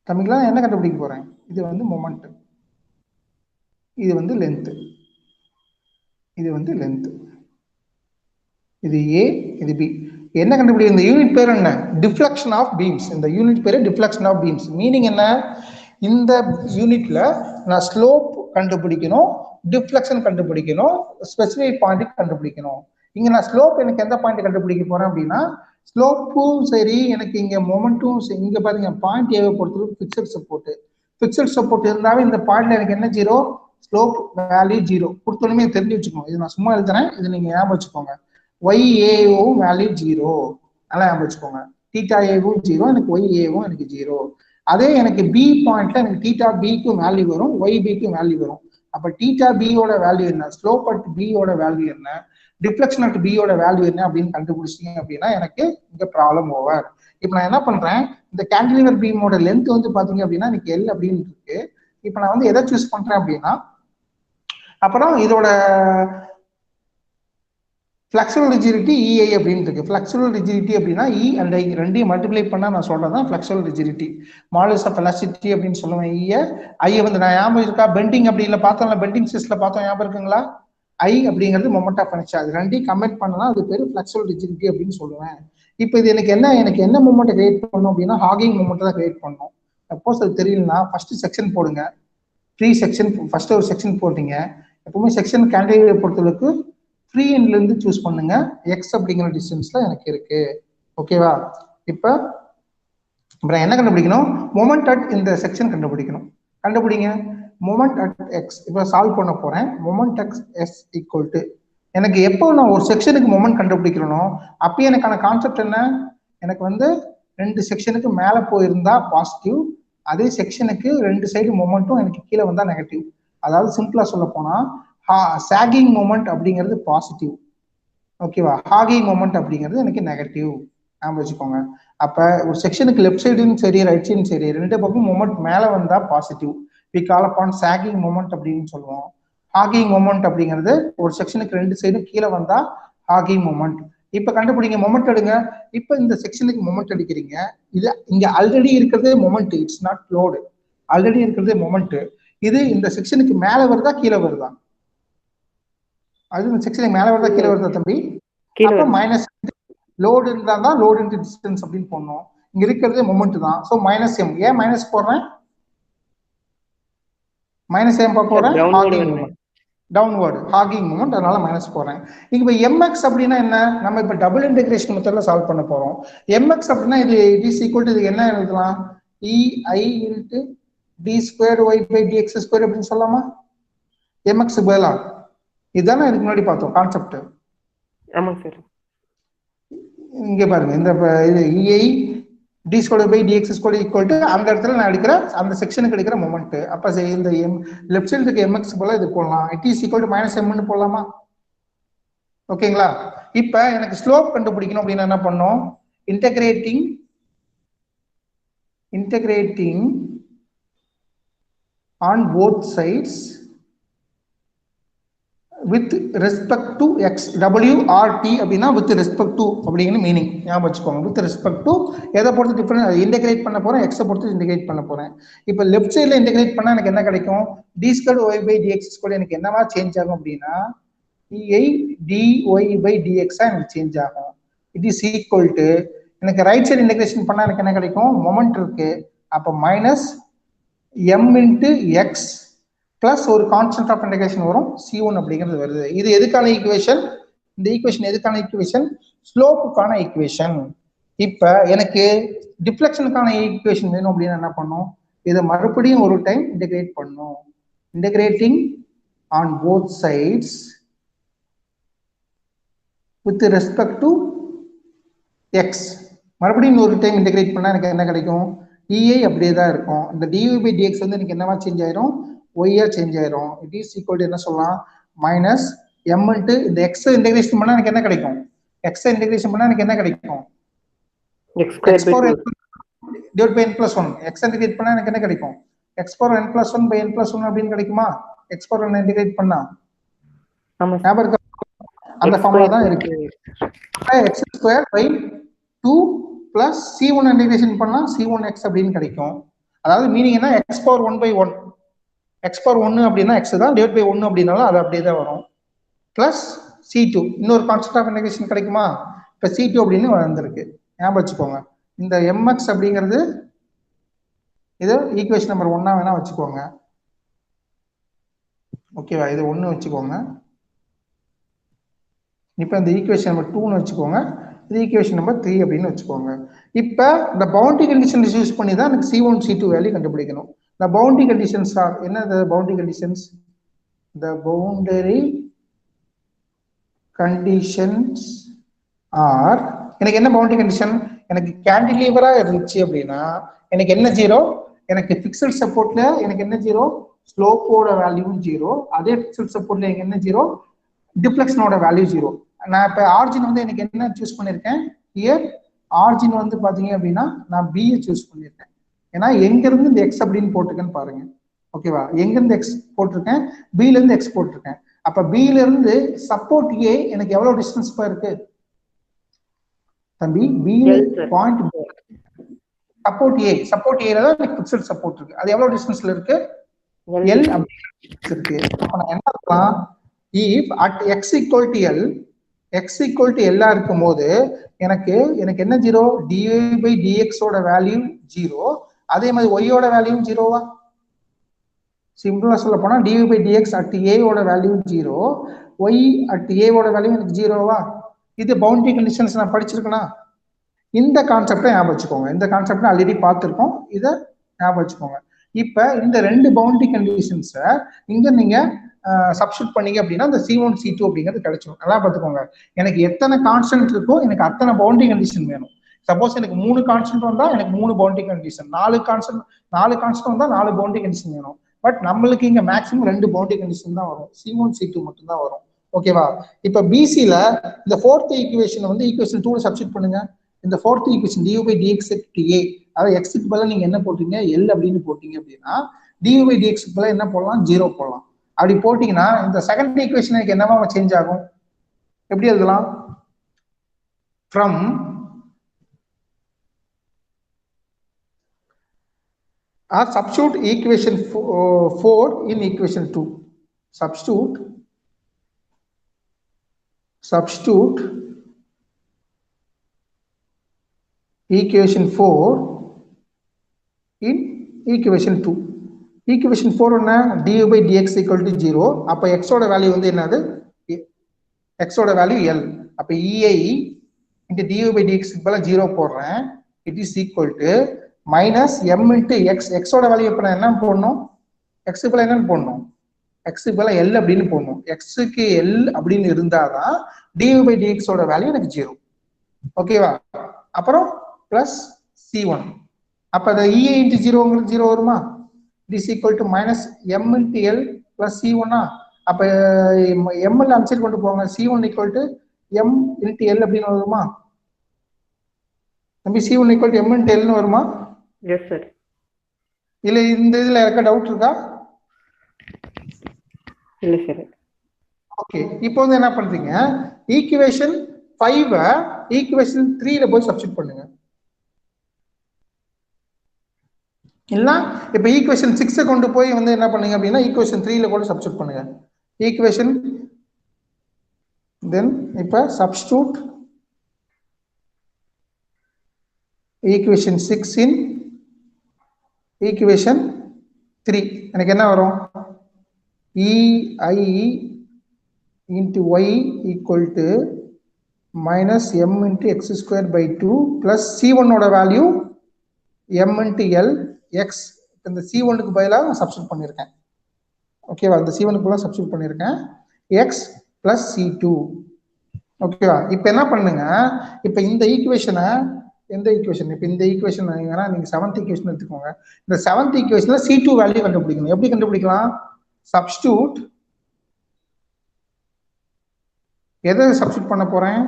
தமிழ்ல என்ன கண்டுபிடிக்க போறேன்? இது வந்து மொமெண்ட், இது வந்து லென்த், இது வந்து லென்த், இது ஏ, இது பி. என்ன கண்டுபிடிக்க, இந்த யூனிட் பேர் என்ன, டிஃப்ளெக்ஷன் ஆஃப் பீம்ஸ். இந்த யூனிட் பேரு டிஃப்ளெக்ஷன் ஆஃப் பீம்ஸ். மீனிங் என்ன, இந்த யூனிட்ல நான் ஸ்லோப் கண்டுபிடிக்கணும், டிஃப்ளெக்ஷன் கண்டுபிடிக்கணும், ஸ்பெசிஃபிக் பாயிண்ட் கண்டுபிடிக்கணும். இங்க நான் ஸ்லோப் எனக்கு எந்த பாயிண்ட் கண்டுபிடிக்க போறேன் அப்படின்னா ஸ்லோப்பும் சரி, எனக்கு இங்க மொமெண்ட்டும் இங்க பாருங்க பாயிண்ட் ஏவை பொறுத்தவரைக்கும் பிக்சட் சப்போர்ட். பிக்சட் சப்போர்ட் இருந்தாலும் இந்த பாயிண்ட்ல எனக்கு என்ன ஜீரோ, ஸ்லோப் வேல்யூ ஜீரோ. கொடுத்தோடனே தெரிஞ்சு வச்சுக்கோங்க. இது நான் சும்மா எழுதுறேன், இது நீங்க ஞாபகம் வச்சுக்கோங்க. YAவும் வேல்யூ ஜீரோ, நல்லா ஞாபகம் வச்சுக்கோங்க. தீட்டா ஏவும் ஜீரோ, எனக்கு YAவும் எனக்கு ஜீரோ. அதே எனக்கு பி பாயிண்ட்ல எனக்கு தீட்டா பிக்கும் வேல்யூ வரும், YBக்கும் வேல்யூ வரும். அப்ப தீட்டா பியோட வேல்யூ என்ன, ஸ்லோப் அட் பியோட வேல்யூ என்ன, டிஃப்ளெக்ஷன் அட் பியோட வேல்யூ என்ன அப்படின்னு கண்டுபிடிச்சிங்க அப்படின்னா எனக்கு இங்க ப்ராப்ளம் ஓவர். இப்போ நான் என்ன பண்றேன், இந்த கேண்டிலிவர் பீமோட லென்த் வந்து பாத்தீங்க அப்படின்னா எனக்கு L அப்படின்னு இருக்கு. இப்போ நான் வந்து எதை சூஸ் பண்றேன் அப்படின்னா, அப்புறம் இதோட ஃபிளெக்சுவல் ரிஜிடிட்டி EI அப்படின்னு இருக்கு. ஃபிளெக்சுவல் ரிஜிடிட்டி அப்படின்னா E அண்ட் I ரெண்டையும் மல்டிப்ளை பண்ணா நான் சொல்றதான் ஃபிளெக்சுவல் ரிஜிடிட்டி. மாடுலஸ் ஆஃப் எலாஸ்டிசிட்டி அப்படின்னு சொல்லுவேன். I வந்து நான் ஞாபகம் இருக்கா, பெண்டிங் அப்படில பார்த்தோம்ல, பெண்டிங் சிஸ்ல பார்த்தோம், ஞாபகம் இருக்குங்களா? I அப்படிங்கிறது மொமெண்ட் ஆஃப் இனர்ஷியா. அது ரெண்டையும் கம்பைன் பண்ணா அது பேரு ஃபிளெக்சுவல் ரிஜிடிட்டி அப்படின்னு சொல்லுவேன். இப்போ இது எனக்கு என்ன மூமெண்ட் கிரியேட் பண்ணணும் அப்படின்னா ஹாகிங் மூமெண்ட் தான் கிரியேட் பண்ணணும். சப்போஸ் அது தெரியலன்னா ஃபர்ஸ்ட் செக்ஷன் போடுங்க. ஃப்ரீ செக்ஷன் ஃபர்ஸ்ட் ஒரு செக்ஷன் போட்டீங்க. எப்பவுமே செக்ஷன் கேண்டிடேட் பொறுத்தளவுக்கு ஃப்ரீ எண்ட்ல இருந்து சூஸ் பண்ணுங்க. எக்ஸ் அப்படிங்கிற டிஸ்டன்ஸ்ல எனக்கு இருக்கு. ஓகேவா? இப்போ நான் என்ன கண்டுபிடிக்கணும், மொமெண்ட் அட் இந்த செக்ஷன் கண்டுபிடிங்க. மொமெண்ட் அட் எக்ஸ் இப்போ சால்வ் பண்ண போறேன். Moment at S equal to, எனக்கு எப்போ நான் ஒரு செக்ஷனுக்கு மொமெண்ட் கண்டுபிடிக்கிறனோ அப்போ எனக்கான கான்செப்ட் என்ன, எனக்கு வந்து ரெண்டு செக்ஷனுக்கு மேல போயிருந்தா பாசிட்டிவ், அதே செக்ஷனுக்கு ரெண்டு சைடு மொமெண்ட்டும் எனக்கு கீழே வந்தா நெகட்டிவ். அதாவது சிம்பிளா சொல்ல போனா சாகிங் மொமெண்ட் அப்படிங்கிறது பாசிட்டிவ், ஓகேவா? ஹாகிங் மொமெண்ட் அப்படிங்கிறது எனக்கு நெகட்டிவ். ஞாபகம் வச்சுக்கோங்க. அப்ப ஒரு செக்ஷனுக்கு லெஃப்ட் சைடும் சரி ரைட் சைடும் சரி ரெண்டு பக்கம் மொமெண்ட் மேல வந்தா positive, we call upon sagging moment அப்படின்னு சொல்லுவோம். ஹாகிங் மொமெண்ட் அப்படிங்கிறது ஒரு செக்ஷனுக்கு ரெண்டு சைடும் கீழே வந்தா ஹாகிங் மொமெண்ட். இப்ப கண்டுபிடிங்க, மொமெண்ட் எடுங்க. இப்ப இந்த செக்ஷனுக்கு மொமெண்ட் அடிக்கிறீங்க. இது இங்க ஆல்ரெடி இருக்கிறதே moment, it's not load. Already இருக்கிறதே மொமெண்ட். இது இந்த செக்ஷனுக்கு மேல வருதா கீழே வருதா, அது இந்த செக்ஷன் மேல வருதா கீழே வருதா தம்பி? கீழே அப்ப வருது. மைனஸ் லோடு இருந்தா தான் லோடு இன்டு டிஸ்டன்ஸ் அப்படின்னு போடணும். இங்க இருக்கிறது மொமெண்ட் தான். So minus M. ஏன் மைனஸ் போடுறேன்? மைனஸ் ஏன் போடுறேன்? Hogging moment, downward hogging moment, அதனால மைனஸ் போடுறேன். இப்போ எம்எக்ஸ் அப்படின்னா என்ன? நம்ம இப்போ டபுள் இன்டெகிரேஷன் மெத்தட்ல சால்வ் பண்ண போறோம். எம்எக்ஸ் அப்படின்னா இது இட் இஸ் ஈக்குவல் டு இது என்ன எழுதலாம்? EI into D square Y by D X square அப்படின்னு சொல்லலாமா? எம்எக்ஸ் பதிலா இதுதானே இதுக்கு முன்னாடி பார்த்தோம் கான்செப்ட். ஆமாங்க சார். இங்க பாருங்க, இந்த இது EI D square by D X square equal to அந்த இடத்துல நான் எடுக்கிற அந்த செக்ஷனுக்கு எடுக்கிற மொமெண்ட். அப்ப இந்த லெஃப்ட் சைடு இருக்க எம்எக்ஸ் போல இது போடலாம். It is equal to minus எம்னு போடலாமா? ஓகேங்களா? இப்ப எனக்கு ஸ்லோப் கண்டுபிடிக்கணும் அப்படின்னா என்ன பண்ணோம்? Integrating on both sides with respect to x, WRT அப்படின்னா with respect to அப்படிங்கிற மீனிங் ஞாபகம் வச்சுக்கோங்க. with respect to எதை பொறுத்து டிஃபரன்ஸ் இன்டகிரேட் பண்ண போறேன், x பொறுத்து இன்டகிரேட் பண்ண போறேன். இப்போ லெஃப்ட் சைடுல இன்டகிரேட் பண்ணா எனக்கு என்ன கிடைக்கும்? d square y by dx square எனக்கு என்னவா சேஞ்ச் ஆகும் அப்படின்னா ei dy by dx எனக்கு சேஞ்ச் ஆகும். இட் இஸ் ஈக்குவல் டு எனக்கு ரைட் சைடு இன்டகிரேஷன் பண்ணா எனக்கு என்ன கிடைக்கும்? மொமெண்ட் இருக்கு. அப்ப minus m into X plus ஒரு கான்ஸ்டன்ட் ஆஃப் இன்டகிரேஷன் வரும் C1 அப்படிங்கிறது வருது. இது எதுக்கான ஈக்குவேஷன்? இந்த ஈக்குவேஷன் எதுக்கான ஈக்குவேஷன்? ஸ்லோப்புக்கான ஈக்குவேஷன். இப்ப எனக்கு டிஃப்ளெக்ஷனுக்கான ஈக்குவேஷன் வேணும் அப்படின்னா என்ன பண்ணும்? இதை மறுபடியும் ஒரு டைம் இன்டகிரேட் பண்ணும். Integrating on both sides with respect to X. மறுபடியும் ஒரு டைம் இன்டகிரேட் பண்ணா எனக்கு என்ன கிடைக்கும்? இஐ அப்படியே தான் இருக்கும். இந்த டியூ பை டிஎக்ஸ் வந்து எனக்கு என்னவா சேஞ்ச் ஆயிரும்? ஒய்யா சேஞ்ச் ஆயிரும். இட் இஸ் ஈக்குவல் டு என்ன சொல்லலாம்? மைனஸ் எம் இன்ட்டு இந்த எக்ஸ் இன்டகிரேஷன் பண்ணா எனக்கு என்ன கிடைக்கும்? எக்ஸ் இன்டகிரேஷன் பண்ணா எனக்கு என்ன கிடைக்கும்? x square by 2 divide by n plus 1. X integrate பண்ணா எனக்கு என்ன கிடைக்கும்? x power n plus 1 by n plus 1 அப்படின்னு கிடைக்குமா? எக்ஸ் பவர் n இன்டகிரேட் பண்ணா ஞாபகம் இருக்கா? அந்த ஃபார்முலா தான் இருக்கு. X square by 2 plus C1 integration பண்ணா C1x அப்படின்னு கிடைக்கும். அதாவது மீனிங் என்ன? X power 1 by 1, X power 1 அப்படின்னா எக்ஸ் தான், டிவைட் பை 1 அப்படின்னாலும் அது அப்படியே தான் வரும். பிளஸ் C2 இன்னொரு கான்ஸ்டன்ட் ஆஃப் இன்டகிரேஷன் கிடைக்குமா? இப்போ C2 அப்படின்னு வந்திருக்கு. ஞாபகம் வச்சுக்கோங்க. இந்த mx அப்படிங்கிறது இது ஈக்குவேஷன் நம்பர் 1 வேணா வச்சுக்கோங்க. ஓகேவா? இது 1 வச்சுக்கோங்க. இப்போ இந்த ஈக்குவேஷன் நம்பர் 2ன்னு வச்சுக்கோங்க. இது ஈக்குவேஷன் நம்பர் 3 அப்படின்னு வச்சுக்கோங்க. இப்போ இந்த பவுண்டரி கண்டிஷன்ஸ் யூஸ் பண்ணி தான் எனக்கு C1 C2 வேல்யூ கண்டுபிடிக்கணும். The boundary conditions are என்ன? the boundary conditions, the boundary conditions are எனக்கு என்ன boundary condition? எனக்கு கேண்டிலீவரா இருந்துச்சு அப்படின்னா எனக்கு என்ன ஜீரோ? எனக்கு பிக்சல் சப்போர்ட்ல எனக்கு என்ன ஜீரோ? ஸ்லோப்போட வேல்யூ ஜீரோ. அதே பிக்சல் சப்போர்ட்ல எனக்கு என்ன ஜீரோ? டிஃப்ளெக்ஷனோட value zero. நான் இப்போ ஆர்ஜின் வந்து எனக்கு என்ன சூஸ் பண்ணியிருக்கேன்? ஹியர் ஆர்ஜின் வந்து பாத்தீங்க அப்படின்னா நான் B சூஸ் பண்ணியிருக்கேன். ஏன்னா எங்க இருந்து இந்த எக்ஸ் அப்படின்னு போட்டிருக்கேன்னு பாருங்க. ஓகேவா? எங்க இருந்து எக்ஸ் போட்டிருக்கேன்? பில இருந்து எக்ஸ் போட்டிருக்கேன். அப்ப பில இருந்து சப்போர்ட் ஏ எனக்கு எவ்வளவு டிஸ்டன்ஸ் இருக்கு தம்பி? பி பாயிண்ட் சப்போர்ட் ஏல தான் எனக்கு பிக்சல் சப்போர்ட் இருக்கு. அது எவ்வளவு டிஸ்டன்ஸ்ல இருக்கு? எல் அப்படின்னு இருக்கு. அப்ப நான் என்ன பண்ணலாம்? If at X equal to L, X equal to எல்லா இருக்கும் போது எனக்கு என்ன ஜீரோ? டிஐ பை டிஎக்ஸ் ஓட வேல்யூ ஜீரோ. அதே மாதிரி ஒய்யோட வேல்யூ ஜீரோவா? சிம்பிளா சொல்ல போனா டிவி பை டிஎக்ஸ் அட் ஏ ஓட வேல்யூ ஜீரோ, ஒய் அட் ஏ ஓட வேல்யூ எனக்கு ஜீரோவா? இது பவுண்டரி கண்டிஷன்ஸ் நான் படிச்சிருக்கேனா? இந்த கான்செப்டை ஞாபகம் வச்சுக்கோங்க. இந்த கான்செப்ட் ஆல்ரெடி பார்த்துருக்கோம். இதை ஞாபகம் வச்சுக்கோங்க. இப்ப இந்த ரெண்டு பவுண்டரி கண்டிஷன்ஸை இங்க நீங்க சப்ஸ்டிட் பண்ணீங்க அப்படின்னா இந்த C1 C2 அப்படிங்கிறது கிடைச்சிடும். நல்லா பார்த்துக்கோங்க. எனக்கு எத்தனை கான்ஸ்டன்ட் இருக்கோ எனக்கு அத்தனை பவுண்டரி கண்டிஷன் வேணும். சப்போஸ் எனக்கு 3 கான்ஸ்டன்ட் வந்தா எனக்கு 3 பவுண்டரி கண்டிஷன், 4 கான்ஸ்டன்ட் வந்தா 4 பவுண்டரி கண்டிஷன் வேணும். பட் நம்மளுக்கு இங்க மேக்ஸிமம் 2 பவுண்டரி கண்டிஷன் தான் வரும். C1 C2 மட்டும் தான் வரும். ஓகேவா? இப்ப பிசில இந்த 4th ஈக்குவேஷன் வந்து ஈக்குவேஷன் 2ல சப்ஸ்டிட் பண்ணுங்க. இந்த 4th equation du by dx to a, அதாவது x க்கு பதிலா நீங்க என்ன போட்டீங்க? l அப்படின்னு போட்டீங்க அப்படின்னா du by dx க்கு பதிலா என்ன போடலாம்? 0 போடலாம். அப்படி போட்டீங்கன்னா இந்த செகண்ட் ஈக்குவேஷன் எனக்கு என்னவா சேஞ்ச் ஆகும்? எப்படி எழுதலாம்? from substitute equation 4 in equation 2. Substitute substitute equation 4 in equation 2. equation 4 என்ன du by dx equal to 0. அப்ப x ஓட வேல்யூ வந்து என்னது x ஓட வேல்யூ l. அப்ப ei into du by dx பதிலா 0 போடுறேன். it is equal to minus m into x. x ஓட வேல்யூ இப்ப நான் என்ன போடணும் x பதிலா என்ன போடணும் x பதிலா l அப்படின்னு போடணும். x க்கு l அப்படின்னு இருந்தாதான் du by dx ஓட வேல்யூ எனக்கு 0. ஓகேவா? அப்புறம் plus c1. அப்ப அந்த ei into 0 உங்களுக்கு 0 வருமா? it is equal to minus m into l plus c1. அப்ப ml அன்சைட் கொண்டு போங்க. c1 equal to m into l அப்படின்னு வருமா? தம்பி c1 equal to m into l னு வருமா? Yes sir. இல்ல இந்த இதுல இருக்க டவுட் இருக்கா? இல்ல சார். ஓகே, இப்போ வந்து என்ன பண்றீங்க, ஈக்குவேஷன் 5 ஈக்குவேஷன் 3 ல போய் சப்ஸ்டிட் பண்ணுங்க. இல்ல இப்போ ஈக்குவேஷன் 6 கொண்டு போய் வந்து என்ன பண்ணுங்க அப்படின்னா ஈக்குவேஷன் 3 ல கூட சப்ஸ்டிட் பண்ணுங்க. ஈக்குவேஷன் தென் இப்போ சப்ஸ்டிட்யூட் ஈக்குவேஷன் 6 இன் ஈக்குவேஷன் 3. எனக்கு என்ன வரும்? ei into y equal to minus m into x square by 2 plus c1 ஓட value m into l x. இந்த c1 க்கு பதிலா நான் சப்ஸ்டிட் பண்ணிருக்கேன். ஓகேவா? இந்த c1 க்கு பதிலா சப்ஸ்டிட் பண்ணிருக்கேன். x plus c2. ஓகேவா? இப்போ என்ன பண்ணுங்க, இப்போ இந்த ஈக்குவேஷனை எந்த ஈக்குவேஷன், இப்போ இந்த ஈக்குவேஷன் நீங்க 7th ஈக்குவேஷன் எடுத்துக்கோங்க. இந்த 7th ஈக்குவேஷன்ல c2 வேல்யூ கண்டுபிடிக்கணும். எப்படி கண்டுபிடிக்கலாம்? சப்ஸ்டிட்யூட் எதை சப்ஸ்டிட் பண்ண போறேன்?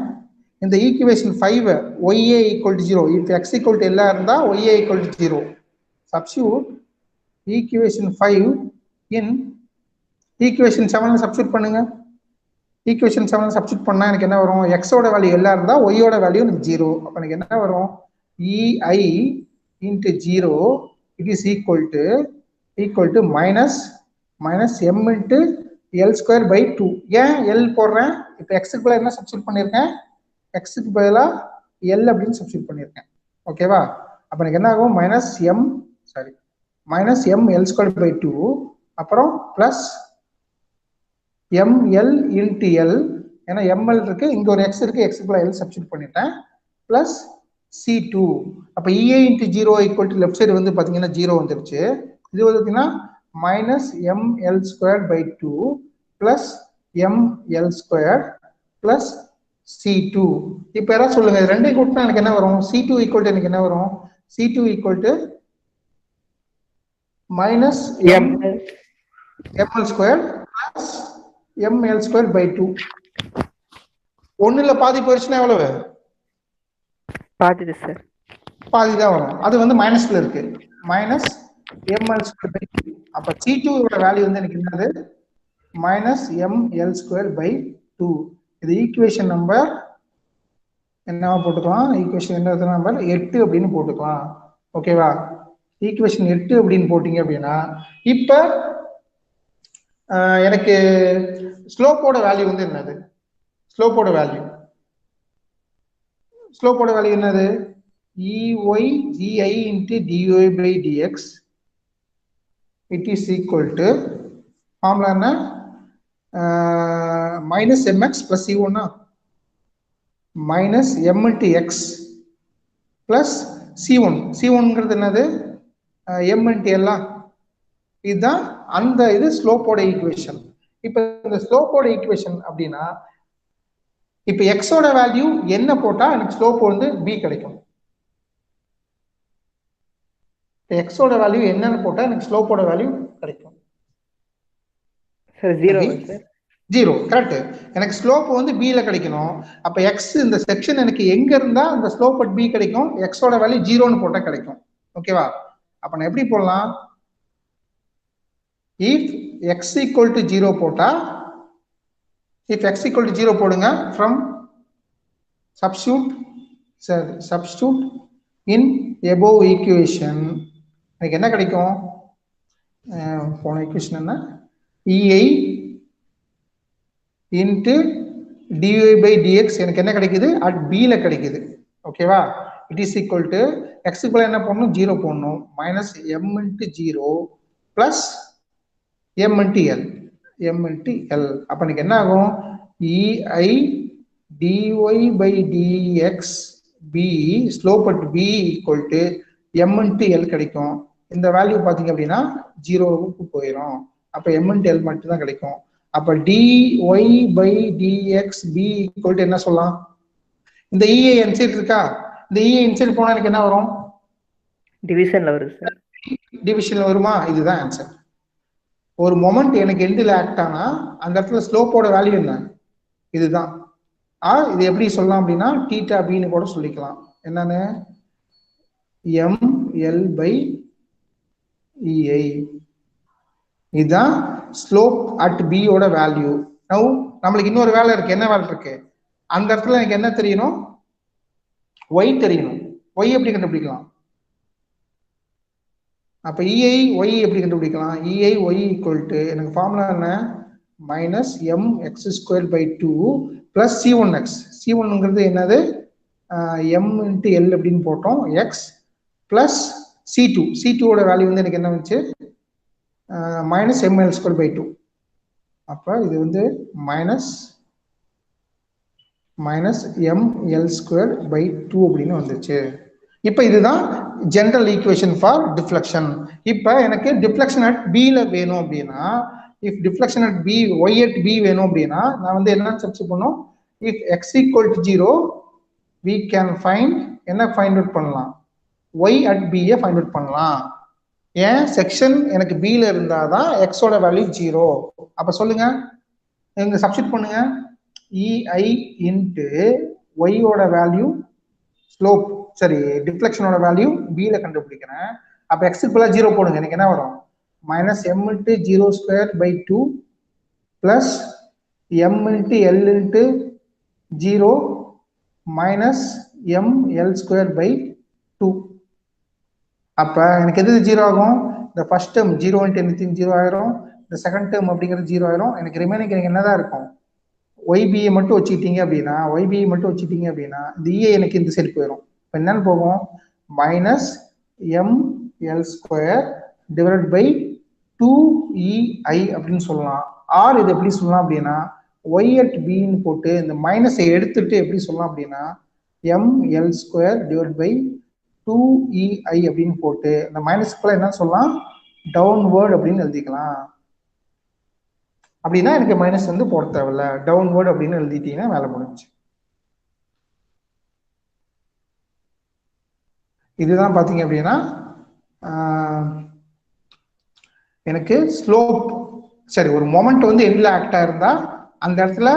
இந்த equation 5 ya equal to 0. if x equal to l இருந்தா ya equal to 0. Substitute equation 5 in equation 7 substitute பண்ணுங்க. ஈக்குவேஷன் 7 சப்ஸ்டிட் பண்ணா எனக்கு என்ன வரும்? x ஓட வேல்யூ l இருந்தா y ஓட வேல்யூ எனக்கு 0. அப்ப எனக்கு என்ன வரும்? ei into 0 it is equal to minus m into l square by 2. ஏன் l போடுறேன்? இப்போ x க்கு பதிலா என்ன சப்ஸ்டிட் பண்ணிருக்கேன்? x க்கு பதிலா l அப்படின்னு சப்ஸ்டிட் பண்ணிருக்கேன். ஓகேவா? அப்ப எனக்கு என்ன ஆகும்? minus m l square by 2 அப்புறம் plus ml into l. ஏன்னா ml இருக்கு, இங்க ஒரு x இருக்கு, x க்கு பதிலா l சப்ஸ்டிட் பண்ணிட்டேன். plus c2. அப்ப ei into 0 equal to left side வந்து பாத்தீங்கன்னா 0 வந்துருச்சு. இது வந்து பாத்தீங்கன்னா minus ml square by 2 plus ml square plus c2. இப்ப யாராவது சொல்லுங்க, ரெண்டையும் கூட்டினா எனக்கு என்ன வரும்? c2 equal to எனக்கு என்ன வரும்? c2 equal to minus ml square plus ml square by 2. ஒண்ணுல பாதி போயிடுச்சுன்னா எவ்வளவு? பாதி சார். பாதி தான் வரும். அது வந்து மைனஸ்ல இருக்கு. minus ml square by 2. அப்ப c2 ஓட வேல்யூ வந்து எனக்கு என்னது? minus ml square by 2. இது ஈக்குவேஷன் நம்பர் என்னவா போட்டுக்கலாம்? ஈக்குவேஷன் என்ன நம்பர் 8 அப்படின்னு போட்டுக்கலாம். ஓகேவா? ஈக்குவேஷன் 8 அப்படின்னு போட்டீங்க அப்படின்னா இப்ப எனக்கு ஸ்லோப்போட வேல்யூ வந்து என்னது? ஸ்லோப்போட வேல்யூ என்னது? ey gi into dy by dx it is equal to formula என்ன? minus mx plus c1 minus m into x plus c1ங்கிறது என்னது? m into l. இதுதான் அந்த இது ஸ்லோப்போட ஈக்குவேஷன். இப்ப இந்த ஸ்லோப்போட ஈக்குவேஷன் அப்படின்னா இப்ப x ஓட வேல்யூ என்ன போட்டா எனக்கு ஸ்லோப் வந்து b கிடைக்கும். x ஓட வேல்யூ என்னன்னு போட்டா எனக்கு ஸ்லோப்போட வேல்யூ கிடைக்கும். Sir 0 sir. 0 கரெக்ட். எனக்கு ஸ்லோப் வந்து b ல கிடைக்கணும். அப்ப x இந்த செக்ஷன் எனக்கு எங்க இருந்தா அந்த ஸ்லோப் அட் b கிடைக்கும்? x ஓட வேல்யூ 0 னு போட்டா கிடைக்கும். ஓகேவா? அப்ப நான் எப்படி போடலாம்? if x equal to 0 போட்டா if x equal to 0 போடுங்க from substitute in above equation எனக்கு என்ன கிடைக்கும்? போன ஈக்குவேஷன் என்ன? ei into dy by dx எனக்கு என்ன கிடைக்குது at b ல கிடைக்குது. ஓகேவா? it is equal to x க்கு என்ன பண்ணணும் 0 போடணும் minus m into 0 plus m into l அப்ப எனக்கு என்ன ஆகும் ei dy by dx b slope at b equal to m into l கிடைக்கும். இந்த வேல்யூ பாத்தீங்க அப்படின்னா 0க்கு போயிடும். அப்ப m into l மட்டும் தான் கிடைக்கும். அப்ப dy by dx b equal to என்ன சொல்லலாம்? இந்த ei இன்சைட் இருக்கா? இந்த ei இன்சைட் போனா எனக்கு என்ன வரும்? டிவிஷன்ல வரும் சார். டிவிஷன்ல வருமா? இதுதான் ஆன்சர். ஒரு மொமெண்ட் எனக்கு எண்டில் ஆக்ட் ஆனா அந்த இடத்துல ஸ்லோப்போட வேல்யூ என்ன? இதுதான். இது எப்படி சொல்லலாம் அப்படின்னா தீட்டா பின்னு கூட சொல்லிக்கலாம். என்னன்னு ml by ei. இதுதான் ஸ்லோப் அட் b ஓட வேல்யூ. நவ் நம்மளுக்கு இன்னொரு வேலை இருக்கு. என்ன வேலை இருக்கு? அந்த இடத்துல எனக்கு என்ன தெரியணும்? y தெரியணும். y எப்படி கண்டுபிடிக்கலாம்? அப்ப ei y எப்படி கண்டுபிடிக்கலாம்? ei y equal to எனக்கு ஃபார்முலா என்ன? minus mx square by 2 plus c1x. c1ங்கிறது என்னது? m into l அப்படின்னு போட்டோம். x plus c2. c2 ஓட வேல்யூ வந்து எனக்கு என்ன வந்துச்சு? minus ml square by 2. அப்ப இது வந்து minus ml square by 2 அப்படின்னு வந்துச்சு. இப்ப இதுதான் ஜெனரல் ஈக்குவேஷன் ஃபார் டிஃப்ளெக்ஷன். இப்ப எனக்கு டிஃப்ளெக்ஷன் அட் b ல வேணும் அப்படின்னா if deflection at b y at b வேணும் அப்படின்னா நான் வந்து என்ன சப்ஸ்டிட் பண்ணனும்? if x equal to 0 we can find என்ன ஃபைண்ட் அவுட் பண்ணலாம்? y at b I find out பண்ணலாம். ஏன் செக்ஷன் எனக்கு b ல இருந்தாதான் x ஓட வேல்யூ 0. அப்ப சொல்லுங்க, இங்க சப்ஸ்டிட் பண்ணுங்க. ei into y ஓட வேல்யூ ஸ்லோப் சரி டிஃப்ளெக்ஷனோட வேல்யூ b ல கண்டுபிடிக்கிறேன். அப்ப x க்கு பதிலா 0 போடுங்க. எனக்கு என்ன வரும்? minus m into 0 square by 2 plus m into l into 0 minus m l square by 2. அப்ப எனக்கு எது 0 ஆகும்? இந்த ஃபர்ஸ்ட் டேர்ம் 0 into anything 0 ஆயிரும். இந்த செகண்ட் டேர்ம் அப்படிங்கிறது 0 ஆயிரும். எனக்கு ரிமைனிங் எனக்கு என்னதான் இருக்கும்? yb மட்டும் வச்சுக்கிட்டீங்க அப்படின்னா இந்த e எனக்கு இந்த சைடு போயிடும். இப்போ என்னன்னு போகும்? minus m l square divided by 2ei அப்படின்னு சொல்லலாம். ஆர் இது எப்படி சொல்லலாம் அப்படின்னா y at b ன்னு போட்டு இந்த மைனஸை எடுத்துட்டு எப்படி சொல்லலாம் அப்படின்னா ml square divided by 2ei அப்படின்னு போட்டு இந்த மைனஸ்க்குள்ள என்ன சொல்லலாம்? டவுன்வர்ட் அப்படின்னு எழுதிக்கலாம். அப்படின்னா எனக்கு மைனஸ் வந்து போட தேவையில்ல. டவுன்வர்ட் அப்படின்னு எழுதிட்டீங்கன்னா வேலை முடிஞ்சு. இதுதான் பாத்தீங்க அப்படின்னா எனக்கு ஸ்லோப் சரி ஒரு மொமெண்ட் வந்து எண்ட்ல ஆக்ட் ஆயிருந்தா அந்த இடத்துல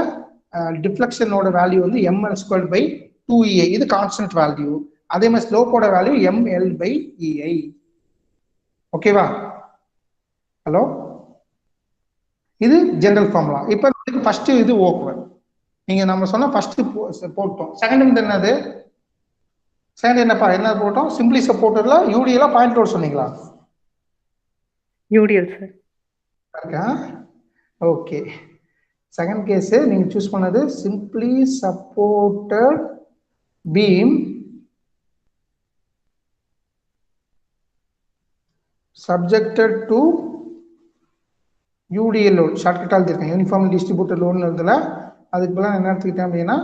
டிஃப்ளெக்ஷனோட வேல்யூ வந்து ml ஸ்கொயர் பை 2ei. இது கான்ஸ்டன்ட் வேல்யூ. அதே மாதிரி ஸ்லோப்போட வேல்யூ ml பை ei. ஓகேவா? ஹலோ, இது ஜெனரல் ஃபார்முலா. இப்போ ஃபர்ஸ்ட் இது ஓக்குவேன். நீங்க நம்ம சொன்ன ஃபர்ஸ்ட் போட்டோம். செகண்ட் வந்து என்னது? செகண்ட் என்னப்பா என்ன போட்டோம்? சிம்பிளி சப்போர்ட்டர்ல யூடிஎல் பாயிண்ட் லோட் சொன்னீங்களா? UDL sir. Okay, second case நீங்க சூஸ் பண்ணது simply supported beam subjected to UDL load. Shortcut எழுதிருக்கேன். யூனிஃபார்ம் டிஸ்ட்ரிபியூட்டர் லோடுன்னு எழுதல. அதுக்கு பதிலாக என்ன எடுத்துக்கிட்டேன் அப்படின்னா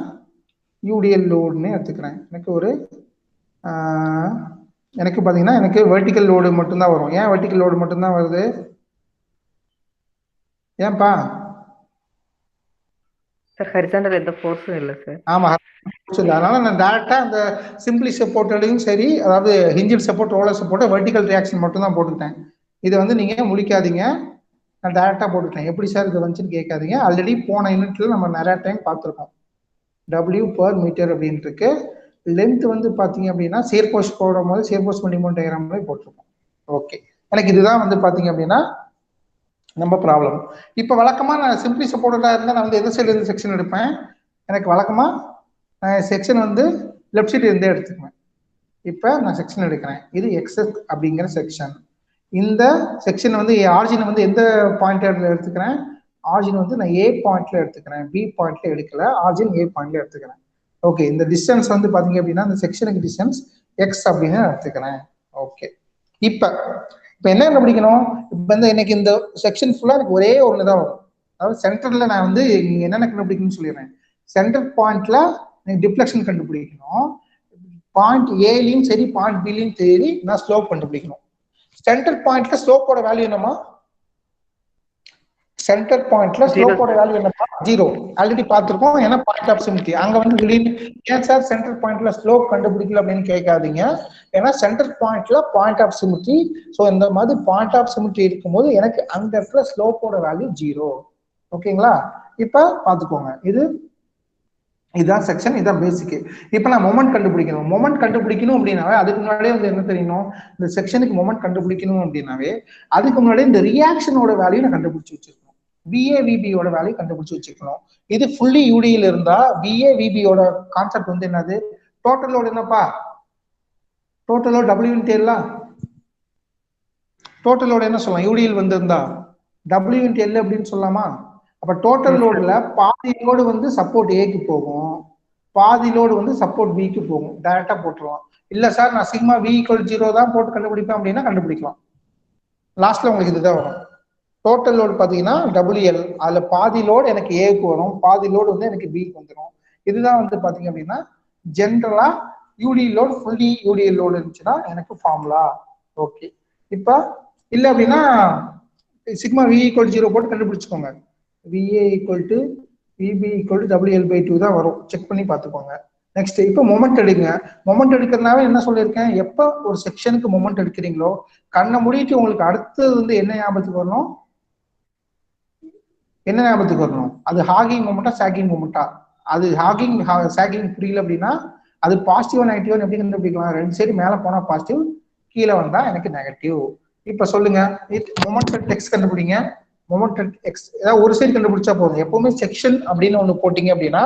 யூடிஎல் லோடுன்னு எடுத்துக்கிறேன். எனக்கு பார்த்தீங்கன்னா எனக்கு வெர்டிக்கல் லோடு மட்டும்தான் வரும். ஏன் வெர்டிக்கல் லோடு மட்டும்தான் வருது? ஏன்பா? சார் ஹரிசாண்டல் எந்த ஃபோர்ஸும் இல்லை சார். ஆமா, அதனால நான் டைரக்டா அந்த சிம்பிளி சப்போர்ட்லையும் சரி, அதாவது ஹிஞ்சில் support, roller support, vertical reaction மட்டும் தான் போட்டுக்கிட்டேன். இதை வந்து நீங்க முழிக்காதீங்க, நான் டைரக்டா போட்டுட்டேன். எப்படி சார் இது வந்துச்சுன்னு கேட்காதீங்க. ஆல்ரெடி போன யூனிட்ல நம்ம நிறைய டைம் பார்த்துருக்கோம். W per மீட்டர் அப்படின்னு இருக்கு. லென்த் வந்து பாத்தீங்க அப்படின்னா சேர்போஸ்ட் போடும் போது சேர்போஸ்ட் மல்டிமோன் டயக்ராம்ல போட்டிருக்கோம். ஓகே, எனக்கு இதுதான் வந்து பாத்தீங்க அப்படின்னா நம்ம ப்ராப்ளம். இப்போ வழக்கமா நான் சிம்பிளி சப்போர்ட்டடா இருந்தா நான் வந்து எந்த சைடுல இருந்து செக்ஷன் எடுப்பேன்? எனக்கு வழக்கமா செக்ஷன் வந்து லெஃப்ட் சைடு இருந்தே எடுத்துக்குவேன். இப்போ நான் செக்ஷன் எடுக்கிறேன். இது எக்ஸஸ் அப்படிங்கிற செக்ஷன். இந்த செக்ஷன் வந்து ஆரிஜின் வந்து எந்த பாயிண்ட் எடுத்துக்கிறேன்? ஆர்ஜின் வந்து நான் ஏ பாயிண்ட்ல எடுத்துக்கிறேன், பி பாயிண்ட்ல எடுக்கல, ஆர்ஜின் ஏ பாயிண்ட்ல எடுத்துக்கிறேன். ஓகே, இந்த டிஸ்டன்ஸ் வந்து பாத்தீங்க அப்படின்னா இந்த செக்ஷனுக்கு டிஸ்டன்ஸ் எக்ஸ் அப்படின்னு எடுத்துக்கிறேன். ஓகே, இப்ப இப்ப என்ன கண்டுபிடிக்கணும்? இப்ப வந்து எனக்கு இந்த செக்ஷன் ஃபுல்லா எனக்கு ஒரே ஒன்று தான் வரும். அதாவது சென்டர்ல நான் வந்து என்னென்ன கண்டுபிடிக்கணும்னு சொல்லிடுறேன். சென்டர் பாயிண்ட்ல எனக்கு டிஃப்ளெக்ஷன் கண்டுபிடிக்கணும். பாயிண்ட் ஏலையும் சரி பாயிண்ட் பிலையும் சரி நான் ஸ்லோப் கண்டுபிடிக்கணும். சென்டர் பாயிண்ட்ல ஸ்லோப்போட வேல்யூ என்னமா? சென்டர் பாயிண்ட்ல ஸ்லோப்போட வேல்யூ என்னப்பா? 0. ஆல்ரெடி பார்த்திருக்கோம். ஏன்னா பாயிண்ட் ஆஃப் சிமிட்ரி அங்க வந்து திடீர்னு ஏன் சார் சென்டர் பாயிண்ட்ல ஸ்லோப் கண்டுபிடிக்கல அப்படின்னு கேட்காதீங்க. ஏன்னா சென்டர் பாயிண்ட்ல பாயிண்ட் ஆஃப் சிமிட்ரி. ஸோ இந்த மாதிரி பாயிண்ட் ஆஃப் சிமிட்ரி இருக்கும்போது எனக்கு அந்த இடத்துல ஸ்லோப்போட வேல்யூ 0. ஓகேங்களா? இப்ப பாத்துக்கோங்க, இதுதான் செக்ஷன், இதுதான் பேசிக். இப்ப நான் மொமெண்ட் கண்டுபிடிக்கணும். மொமெண்ட் கண்டுபிடிக்கணும் அப்படின்னாவே அதுக்கு முன்னாடியே வந்து என்ன தெரியணும்? இந்த செக்ஷனுக்கு மொமெண்ட் கண்டுபிடிக்கணும் அப்படின்னாவே அதுக்கு முன்னாடி இந்த ரியாக்ஷனோட வேல்யூ நான் கண்டுபிடிச்சு வச்சிருக்கணும். VAVBயோட வேல்யூ கண்டுபிடிச்சு வச்சுக்கணும். இது ஃபுல்லி யூடியில் இருந்தா VAVBயோட கான்செப்ட் வந்து என்னது? டோட்டல் லோட் என்னப்பா? டோட்டல் லோட் W தெரியல. டோட்டல் லோட் என்ன சொல்லலாம்? யூடியில் வந்திருந்தா W/L அப்படின்னு சொல்லலாமா? அப்ப டோட்டல் லோடுல பாதி லோடு வந்து சப்போர்ட் ஏக்கு போகும், பாதி லோடு வந்து சப்போர்ட் பிக்கு போகும். டைரக்டா போட்டுருவோம். இல்ல சார் நான் சிக்மா V = 0 தான் போட்டு கண்டுபிடிப்பேன் அப்படின்னா கண்டுபிடிக்கலாம். லாஸ்ட்ல உங்களுக்கு இதுதான் வரும். டோட்டல் லோடு பாத்தீங்கன்னா WL, அதுல பாதி லோடு எனக்கு ஏக்கு வரும், பாதி லோடு வந்து எனக்கு பிக்கு வந்துடும். இதுதான் வந்து பாத்தீங்க அப்படின்னா ஜென்ரலா யூடி லோடு, ஃபுல்லி யூடிஎல் லோடு இருந்துச்சுன்னா எனக்கு ஃபார்முலா. ஓகே, இப்ப இல்ல அப்படின்னா சிக்மா V = 0 போட்டு கண்டுபிடிச்சுக்கோங்க. VA = VB = WL/2 தான் வரும். செக் பண்ணி பார்த்துக்கோங்க. நெக்ஸ்ட் இப்போ மொமெண்ட் எடுங்க. மொமெண்ட் எடுக்கிறதுனால என்ன சொல்லியிருக்கேன்? எப்போ ஒரு செக்ஷனுக்கு மொமெண்ட் எடுக்கிறீங்களோ கண்ணை மூடிட்டு உங்களுக்கு அடுத்தது வந்து என்ன ஞாபகத்துக்கு வரணும்? என்ன ஞாபகத்துக்கு வரணும்? அது ஹாகிங் மொமெண்டா சாகிங் மொமெண்டா? அது ஹாகிங் சாகிங் புரியல அப்படின்னா அது பாசிட்டிவா நெகட்டிவ் எப்படி கண்டுபிடிக்கலாம்? ரெண்டு சைடு மேல போனா பாசிட்டிவ், கீழே வந்தா எனக்கு நெகட்டிவ். இப்ப சொல்லுங்க, மொமெண்ட் எக்ஸ் கண்டுபிடிங்க. மொமெண்ட் எக்ஸ் ஏதாவது ஒரு சைடு கண்டுபிடிச்சா போதும். எப்பவுமே செக்ஷன் அப்படின்னு ஒன்று போட்டீங்க அப்படின்னா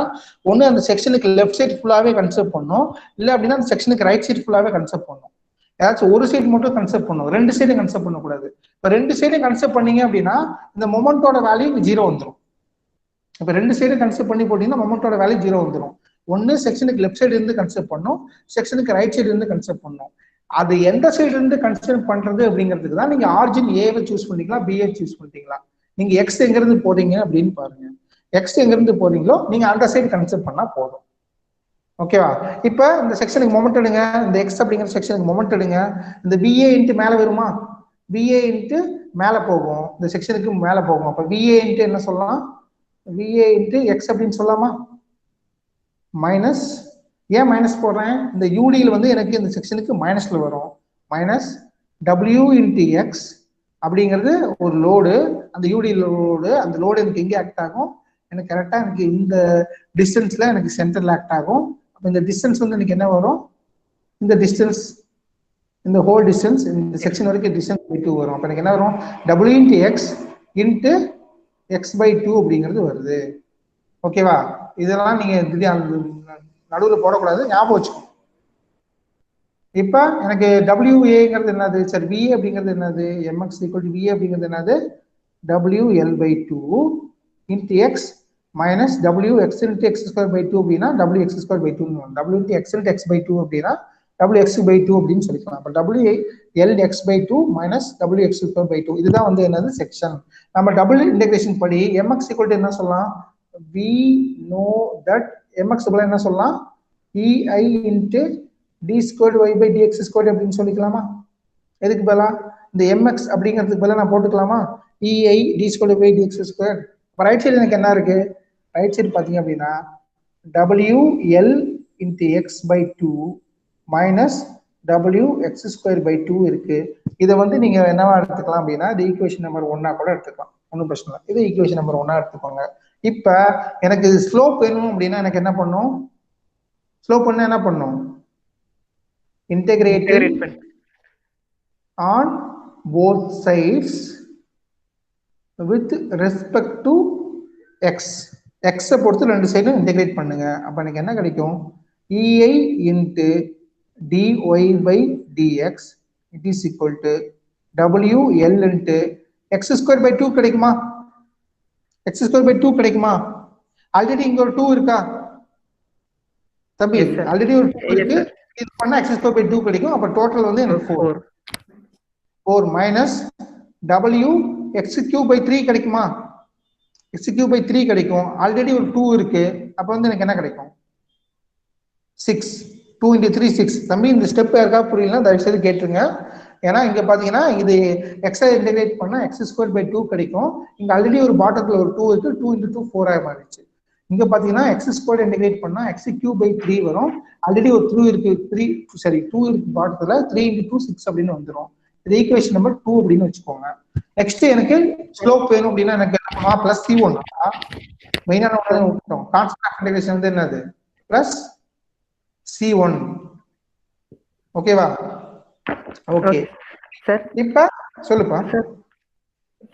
ஒன்று அந்த செக்ஷனுக்கு லெஃப்ட் சைடு ஃபுல்லாவே கன்செப்ட் பண்ணும், இல்லை அப்படின்னா அந்த செக்ஷனுக்கு ரைட் சைடு ஃபுல்லாவே கன்செப்ட் பண்ணும். ஏதாச்சும் ஒரு சைடு மட்டும் கன்செப்ட் பண்ணும், ரெண்டு சைடும் கன்செப்ட் பண்ணக்கூடாது. இப்போ ரெண்டு சைடும் கன்செப்ட் பண்ணீங்க அப்படின்னா இந்த மொமெண்டோட வேல்யூ 0 வந்துடும். இப்போ ரெண்டு சைடும் கன்செப்ட் பண்ணி போட்டீங்கன்னா மொமெண்டோட வேல்யூ 0 வந்துடும். ஒன்று செக்ஷனுக்கு லெஃப்ட் சைடு இருந்து கன்செப்ட் பண்ணும், செக்ஷனுக்கு ரைட் சைடு இருந்து கன்செப்ட் பண்ணும். அது எந்த சைடு இருந்து கன்சிடர் பண்றது அப்படிங்கிறதுக்கு தான் நீங்க ஆர்ஜின் ஏவை சூஸ் பண்ணிக்கலாம், பிஏ சூஸ் பண்ணிக்கலாம். நீங்க எக்ஸ் எங்க இருந்து போறீங்க அப்படின்னு பாருங்க. எக்ஸ் எங்க இருந்து போறீங்களோ நீங்க அந்த சைடு கன்சிடர் பண்ணா போதும். ஓகேவா? இப்ப இந்த செக்ஷனுக்கு மொமெண்ட் எடுங்க. இந்த எக்ஸ் அப்படிங்கிற செக்ஷனுக்கு மொமெண்ட் எடுங்க. இந்த பிஏ இன்ட்டு மேல வருமா? பிஏ இன்ட்டு மேல போகும், இந்த செக்ஷனுக்கு மேல போகும். அப்ப பிஏ இன்ட்டு என்ன சொல்லலாம்? விஏ இன்ட்டு எக்ஸ் அப்படின்னு சொல்லலாமா? மைனஸ், ஏன் மைனஸ் போடுறேன்? இந்த யூடியில் வந்து எனக்கு இந்த செக்ஷனுக்கு மைனஸ்ல வரும். மைனஸ் W இன்ட்டு எக்ஸ் அப்படிங்கிறது ஒரு லோடு, அந்த யூடி லோடு. அந்த லோடு எனக்கு எங்கே ஆக்ட் ஆகும்? எனக்கு கரெக்டாக எனக்கு இந்த டிஸ்டன்ஸ்ல எனக்கு சென்டர்ல ஆக்ட் ஆகும். அப்போ இந்த டிஸ்டன்ஸ் வந்து எனக்கு என்ன வரும்? இந்த டிஸ்டன்ஸ், இந்த ஹோல் டிஸ்டன்ஸ் இந்த செக்ஷன் வரைக்கும் டிஸ்டன்ஸ் பை 2 வரும். அப்போ எனக்கு என்ன வரும்? W into X into x/2 அப்படிங்கிறது வருது. ஓகேவா? இதெல்லாம் நீங்க நடுவில் போடக்கூடாது, ஞாபகம் வச்சுக்கணும். இப்ப எனக்கு WAங்கிறது என்னது? சரி, VA அப்படிங்கிறது என்னது? MX = VA அப்படிங்கிறது என்னது? WL/2 into X minus WX into x²/2 அப்படின்னா WX²/2 W into x into x/2 அப்படின்னா WX/2 அப்படின்னு சொல்லிக்கலாம். அப்ப WLX/2 மைனஸ் WX²/2 இதுதான் வந்து என்னது? செக்ஷன். நம்ம டபுள் இன்டெகிரேஷன் படி MX = என்ன சொல்லலாம்? We know that MX என்ன சொல்லலாம்? EI இன்ட்டு d²y/dx² அப்படின்னு சொல்லிக்கலாமா? எதுக்கு பதிலா இந்த MX அப்படிங்கிறதுக்கு பதிலா நான் போட்டுக்கலாமா? EI d²y/dx². இப்போ ரைட் சைடு எனக்கு என்ன இருக்கு? ரைட் சைடு பார்த்தீங்க அப்படின்னா WL into x/2 minus WX²/2 இருக்கு. இதை வந்து நீங்க என்னவா எடுத்துக்கலாம் அப்படின்னா இது ஈக்குவேஷன் நம்பர் 1 கூட எடுத்துக்கலாம், ஒன்றும் பிரச்சனை இல்லை. இது ஈக்குவேஷன் நம்பர் 1 எடுத்துக்கோங்க. இப்ப எனக்கு ஸ்லோப் வேணும் அப்படின்னா எனக்கு என்ன பண்ணும்? ஸ்லோப் பண்ண என்ன பண்ணும்? Integrating on both sides with respect to X. எக்ஸை பொறுத்து ரெண்டு சைடும் இன்டெகிரேட் பண்ணுங்க. அப்ப எனக்கு என்ன கிடைக்கும்? EI into dy/dx it is equal to WL into x²/2 கிடைக்குமா? எக்ஸ் ஸ்கொயர் பை 2 கிடைக்குமா? ஆல்ரெடி இங்க ஒரு 2 இருக்கா தம்பி? Yes, sir. ஆல்ரெடி ஒரு 2 Yes, இருக்கு. sir. இது பண்ணா எக்ஸ் ஸ்கொயர் பை 2 கிடைக்கும். அப்ப டோட்டல் வந்து எனக்கு 4. 4 minus w X cube by 3 கிடைக்குமா? எக்ஸ் கியூப் பை 3 கிடைக்கும். ஆல்ரெடி ஒரு 2 இருக்கு. அப்ப வந்து எனக்கு என்ன கிடைக்கும்? 6. 2 into 3 6. தம்பி இந்த ஸ்டெப் யாருக்கா புரியலன்னா தயவு செய்து கேட்டுருங்க. ஏன்னா இங்க பாத்தீங்கன்னா இது எக்ஸை இன்டெகிரேட் பண்ணா எக்ஸ் ஸ்கொயர் பை 2 கிடைக்கும். இங்க ஆல்ரெடி ஒரு பாட்டத்துல ஒரு 2 இருக்கு. 2 into 2 4 ஆக மாறிடுச்சு. இங்க பாத்தீங்கன்னா எக்ஸ் ஸ்கொயர் இன்டெகிரேட் பண்ணா எக்ஸ் கியூப் பை 3 வரும். ஆல்ரெடி ஒரு 3 இருக்கு. 2 இருக்கு பாட்டத்துல. 3 into 2 6 அப்படின்னு வந்துடும். இது ஈக்குவேஷன் நம்பர் 2 அப்படின்னு வச்சுக்கோங்க. நெக்ஸ்ட் எனக்கு ஸ்லோப் வேணும் அப்படின்னா எனக்கு என்ன பிளஸ் C1 மெயினான விட்டோம். கான்ஸ்டன்ட் ஆஃப் இன்டெகிரேஷன் வந்து என்னது? Plus C1. ஓகேவா? Okay sir. இப்ப சொல்லுப்பா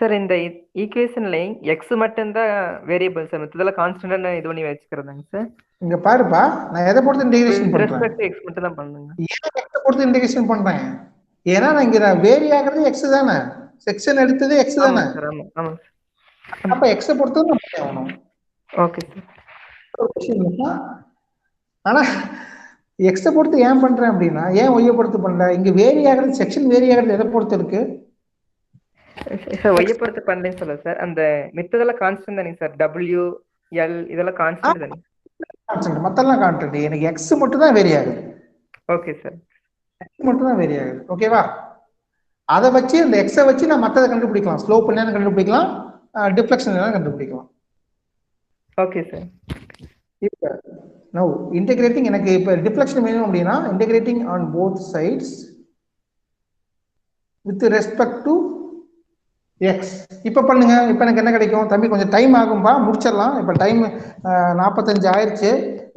சார் இந்த ஈக்குவேஷன்ல எக்ஸ் மட்டும் தான் வேரியபிள் சார், மத்ததெல்லாம் கான்ஸ்டன்ட்டா இது பண்ணி வச்சுக்கிறதாங்க சார். இங்க பாருப்பா, நான் எதை பொறுத்து இன்டெகிரேஷன் பண்றேன்? ரெஸ்பெக்ட் எக்ஸ் மட்டும் தான் பண்ணுங்க. ஏன் எக்ஸ் பொறுத்து இன்டெகிரேஷன் பண்றேன்? ஏன்னா நான் இங்க வேரி ஆகிறது எக்ஸ் தானே, செக்ஷன் எடுத்தது எக்ஸ் தானே. ஆமா. அப்ப எக்ஸ் பொறுத்து நம்ம ஆகணும். Okay sir. ஆனா எக்ஸ பொறுத்து ஏன் பண்றேன் அப்படின்னா, ஏன் ஒய்யை பொறுத்து பண்ணல? இங்க வேரி ஆகிறது செக்ஷன் வேரி ஆகிறது எதை பொறுத்து இருக்கு சார்? ஒய்யை பொறுத்து பண்ணலன்னு சொல்ல சார். அந்த மித்ததெல்லாம் கான்ஸ்டன்ட் தானே சார். W L இதெல்லாம் கான்ஸ்டன்ட் தானே. கான்ஸ்டன்ட், மத்தெல்லாம் கான்ஸ்டன்ட். எனக்கு எக்ஸ் மட்டும் தான் வேரி ஆகுது. Okay sir. எக்ஸ் மட்டும் தான் வேரி ஆகுது. ஓகேவா? அதை வச்சு இந்த எக்ஸை வச்சு நான் மத்ததை கண்டுபிடிக்கலாம். ஸ்லோப் என்னன்னு கண்டுபிடிக்கலாம், டிஃப்ளெக்ஷன் என்னன்னு கண்டுபிடிக்கலாம். Okay sir. இப்ப now integrating எனக்கு இப்ப டிஃப்ளெக்ஷன் வேணும் அப்படின்னா integrating on both sides with respect to x. இப்ப பண்ணுங்க. இப்ப எனக்கு என்ன கிடைக்கும் தம்பி? கொஞ்சம் டைம் ஆகும்பா, முடிச்சிடலாம். இப்ப டைம் 45 ஆயிருச்சு.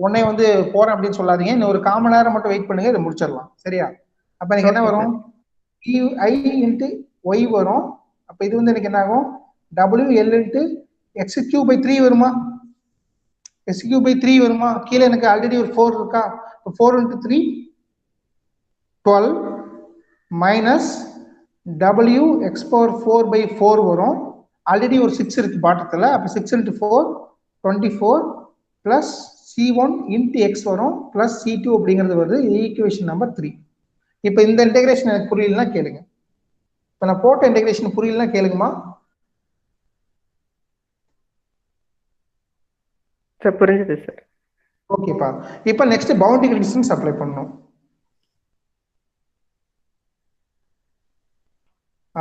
உடனே வந்து போறேன் அப்படின்னு சொல்லாதீங்க. இன்னும் ஒரு 1/4 மணி நேரம் மட்டும் வெயிட் பண்ணுங்க, இதை முடிச்சிடலாம். சரியா? அப்ப எனக்கு என்ன வரும்? I into y வரும். அப்ப இது வந்து எனக்கு என்ன ஆகும்? WL into x cube by 3 வருமா? x cube by 3 வருமா? கீழே எனக்கு ஆல்ரெடி ஒரு 4 இருக்கா? 4 into 3 12 minus w x power 4 by 4 வரும். ஆல்ரெடி ஒரு 6 இருக்கு பாட்டத்துல. அப்ப 6 into 4 24 plus C1 into x வரும் plus C2 அப்படிங்கிறது வருது. Equation number 3. இப்ப இந்த இன்டெகிரேஷன் எனக்கு புரியலன்னா கேளுங்க. இப்ப நான் போட்ட இன்டெகிரேஷன் புரியலன்னா கேளுங்கம்மா. சார் புரிஞ்சது சார். ஓகேப்பா. இப்ப நெக்ஸ்ட் பவுண்டரி கண்டிஷன்ஸ் அப்ளை பண்ணணும்.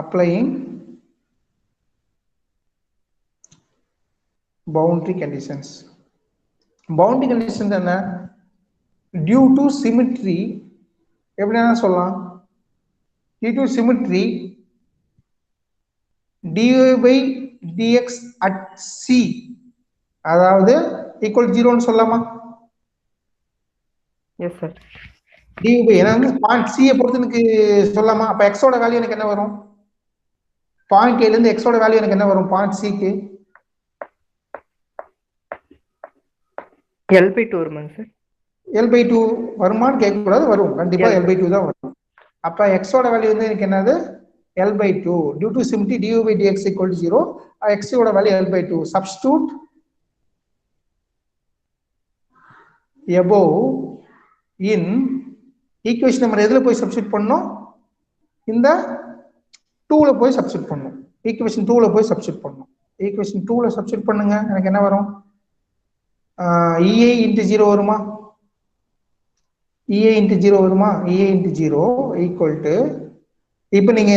applying boundary conditions. boundary conditions என்ன? due to symmetry எப்படின்னா சொல்லலாம், due to symmetry dy by dx at c அதாவது equal 0 ன்னு சொல்லலாமா? Yes sir. dy by ஏன்னா வந்து பாயிண்ட் c ஐ பொறுத்து எனக்கு சொல்லலாமா? அப்ப x ஓட வேல்யூ எனக்கு என்ன வரும்? பாயிண்ட் a ல இருந்து x ஓட வேல்யூ எனக்கு என்ன வரும்? பாயிண்ட் c க்கு L by 2 வருமாங்க சார்? L by 2 வருமான்னு கேட்க கூடாது, வரும். கண்டிப்பா L by 2 தான் வரும். அப்ப x ஓட வேல்யூ வந்து எனக்கு என்னது? L by 2. due to symmetry dy by dx equal to 0. x ஓட value L by 2. substitute above in equation number எதுல போய் சப்ஸ்டிட்யூட் பண்ணனும்? இந்த 2ல போய் சப்ஸ்டிட்யூட் பண்ணனும். ஈக்குவேஷன் 2ல போய் சப்ஸ்டிட்யூட் பண்ணனும். ஈக்குவேஷன் 2ல சப்ஸ்டிட்யூட் பண்ணுங்க. எனக்கு என்ன வரும்? EA into 0 வருமா? EA into 0 வருமா? EA into 0 equal to இப்போ நீங்க